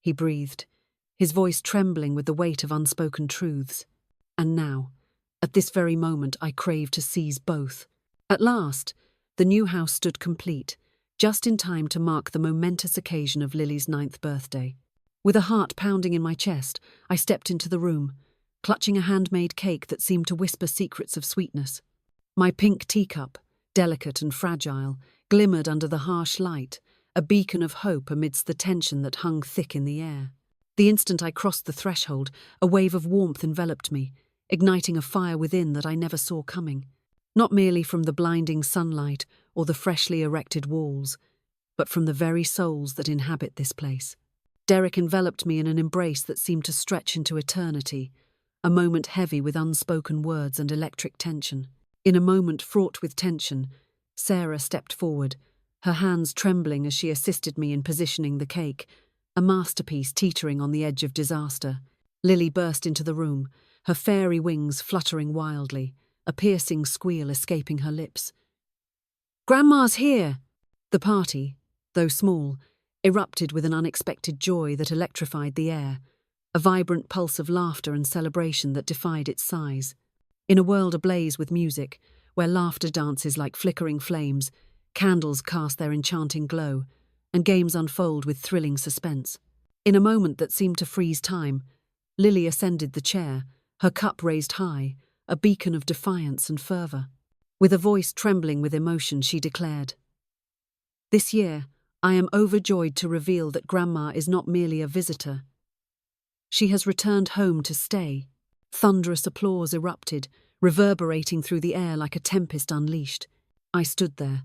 he breathed, his voice trembling with the weight of unspoken truths. "And now, at this very moment, I crave to seize both." At last, the new house stood complete, just in time to mark the momentous occasion of Lily's 9th birthday. With a heart pounding in my chest, I stepped into the room, clutching a handmade cake that seemed to whisper secrets of sweetness. My pink teacup, delicate and fragile, glimmered under the harsh light, a beacon of hope amidst the tension that hung thick in the air. The instant I crossed the threshold, a wave of warmth enveloped me, igniting a fire within that I never saw coming, not merely from the blinding sunlight or the freshly erected walls, but from the very souls that inhabit this place. Derek enveloped me in an embrace that seemed to stretch into eternity, a moment heavy with unspoken words and electric tension. In a moment fraught with tension, Sarah stepped forward, her hands trembling as she assisted me in positioning the cake, a masterpiece teetering on the edge of disaster. Lily burst into the room, her fairy wings fluttering wildly, a piercing squeal escaping her lips. "Grandma's here!" The party, though small, erupted with an unexpected joy that electrified the air, a vibrant pulse of laughter and celebration that defied its size. In a world ablaze with music, where laughter dances like flickering flames, candles cast their enchanting glow, and games unfold with thrilling suspense. In a moment that seemed to freeze time, Lily ascended the chair, her cup raised high, a beacon of defiance and fervour. With a voice trembling with emotion, she declared, "This year, I am overjoyed to reveal that Grandma is not merely a visitor. She has returned home to stay." Thunderous applause erupted, reverberating through the air like a tempest unleashed. I stood there,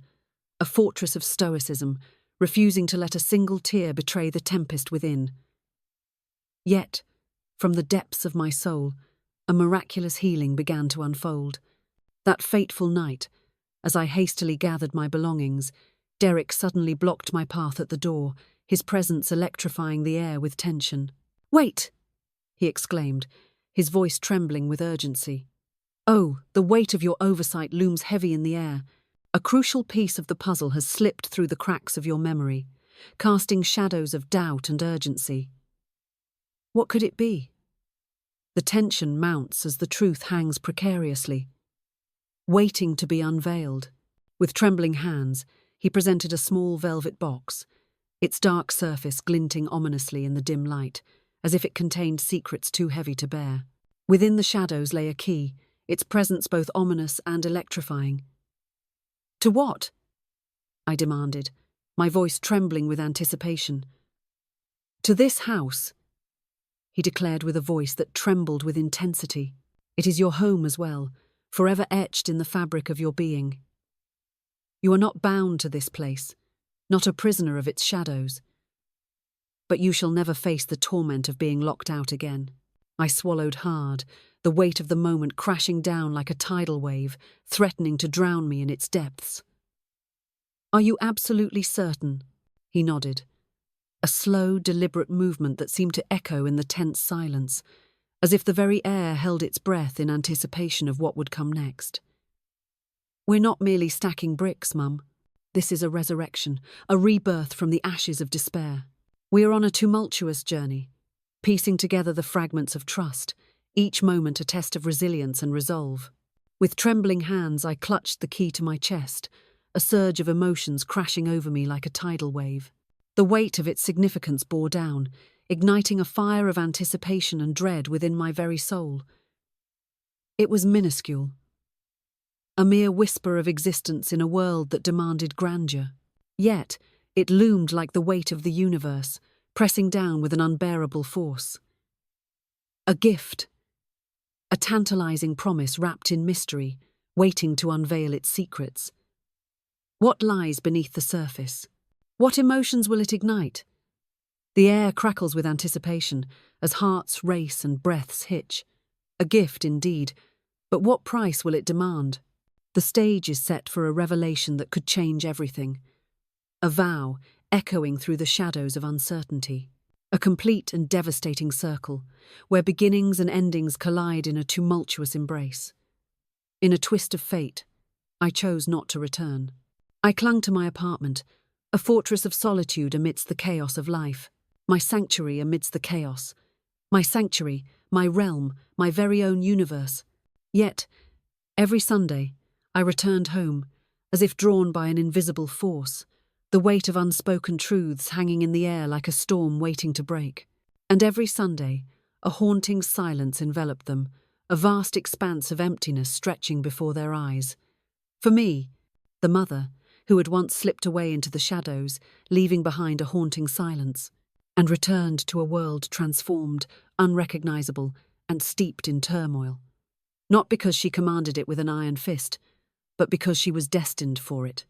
a fortress of stoicism, refusing to let a single tear betray the tempest within. Yet, from the depths of my soul, a miraculous healing began to unfold. That fateful night, as I hastily gathered my belongings, Derek suddenly blocked my path at the door, his presence electrifying the air with tension. "Wait!" he exclaimed, his voice trembling with urgency. "Oh, the weight of your oversight looms heavy in the air. A crucial piece of the puzzle has slipped through the cracks of your memory, casting shadows of doubt and urgency." What could it be? The tension mounts as the truth hangs precariously, waiting to be unveiled. With trembling hands, he presented a small velvet box, its dark surface glinting ominously in the dim light, as if it contained secrets too heavy to bear. Within the shadows lay a key, its presence both ominous and electrifying. "To what?" I demanded, my voice trembling with anticipation. "To this house," he declared with a voice that trembled with intensity. "It is your home as well, forever etched in the fabric of your being. You are not bound to this place, not a prisoner of its shadows. But you shall never face the torment of being locked out again." I swallowed hard, the weight of the moment crashing down like a tidal wave, threatening to drown me in its depths. "Are you absolutely certain?" He nodded, a slow, deliberate movement that seemed to echo in the tense silence, as if the very air held its breath in anticipation of what would come next. "We're not merely stacking bricks, Mum. This is a resurrection, a rebirth from the ashes of despair. We are on a tumultuous journey, piecing together the fragments of trust, each moment a test of resilience and resolve. With trembling hands, I clutched the key to my chest, a surge of emotions crashing over me like a tidal wave. The weight of its significance bore down, igniting a fire of anticipation and dread within my very soul. It was minuscule, a mere whisper of existence in a world that demanded grandeur. Yet, it loomed like the weight of the universe, pressing down with an unbearable force. A gift, a tantalizing promise wrapped in mystery, waiting to unveil its secrets. What lies beneath the surface? What emotions will it ignite? The air crackles with anticipation as hearts race and breaths hitch. A gift indeed, but what price will it demand? The stage is set for a revelation that could change everything. A vow echoing through the shadows of uncertainty. A complete and devastating circle, where beginnings and endings collide in a tumultuous embrace. In a twist of fate, I chose not to return. I clung to my apartment, a fortress of solitude amidst the chaos of life. My sanctuary amidst the chaos. My sanctuary, my realm, my very own universe. Yet, every Sunday, I returned home, as if drawn by an invisible force, the weight of unspoken truths hanging in the air like a storm waiting to break. And every Sunday, a haunting silence enveloped them, a vast expanse of emptiness stretching before their eyes. For me, the mother, who had once slipped away into the shadows, leaving behind a haunting silence, and returned to a world transformed, unrecognizable, and steeped in turmoil. Not because she commanded it with an iron fist, but because she was destined for it.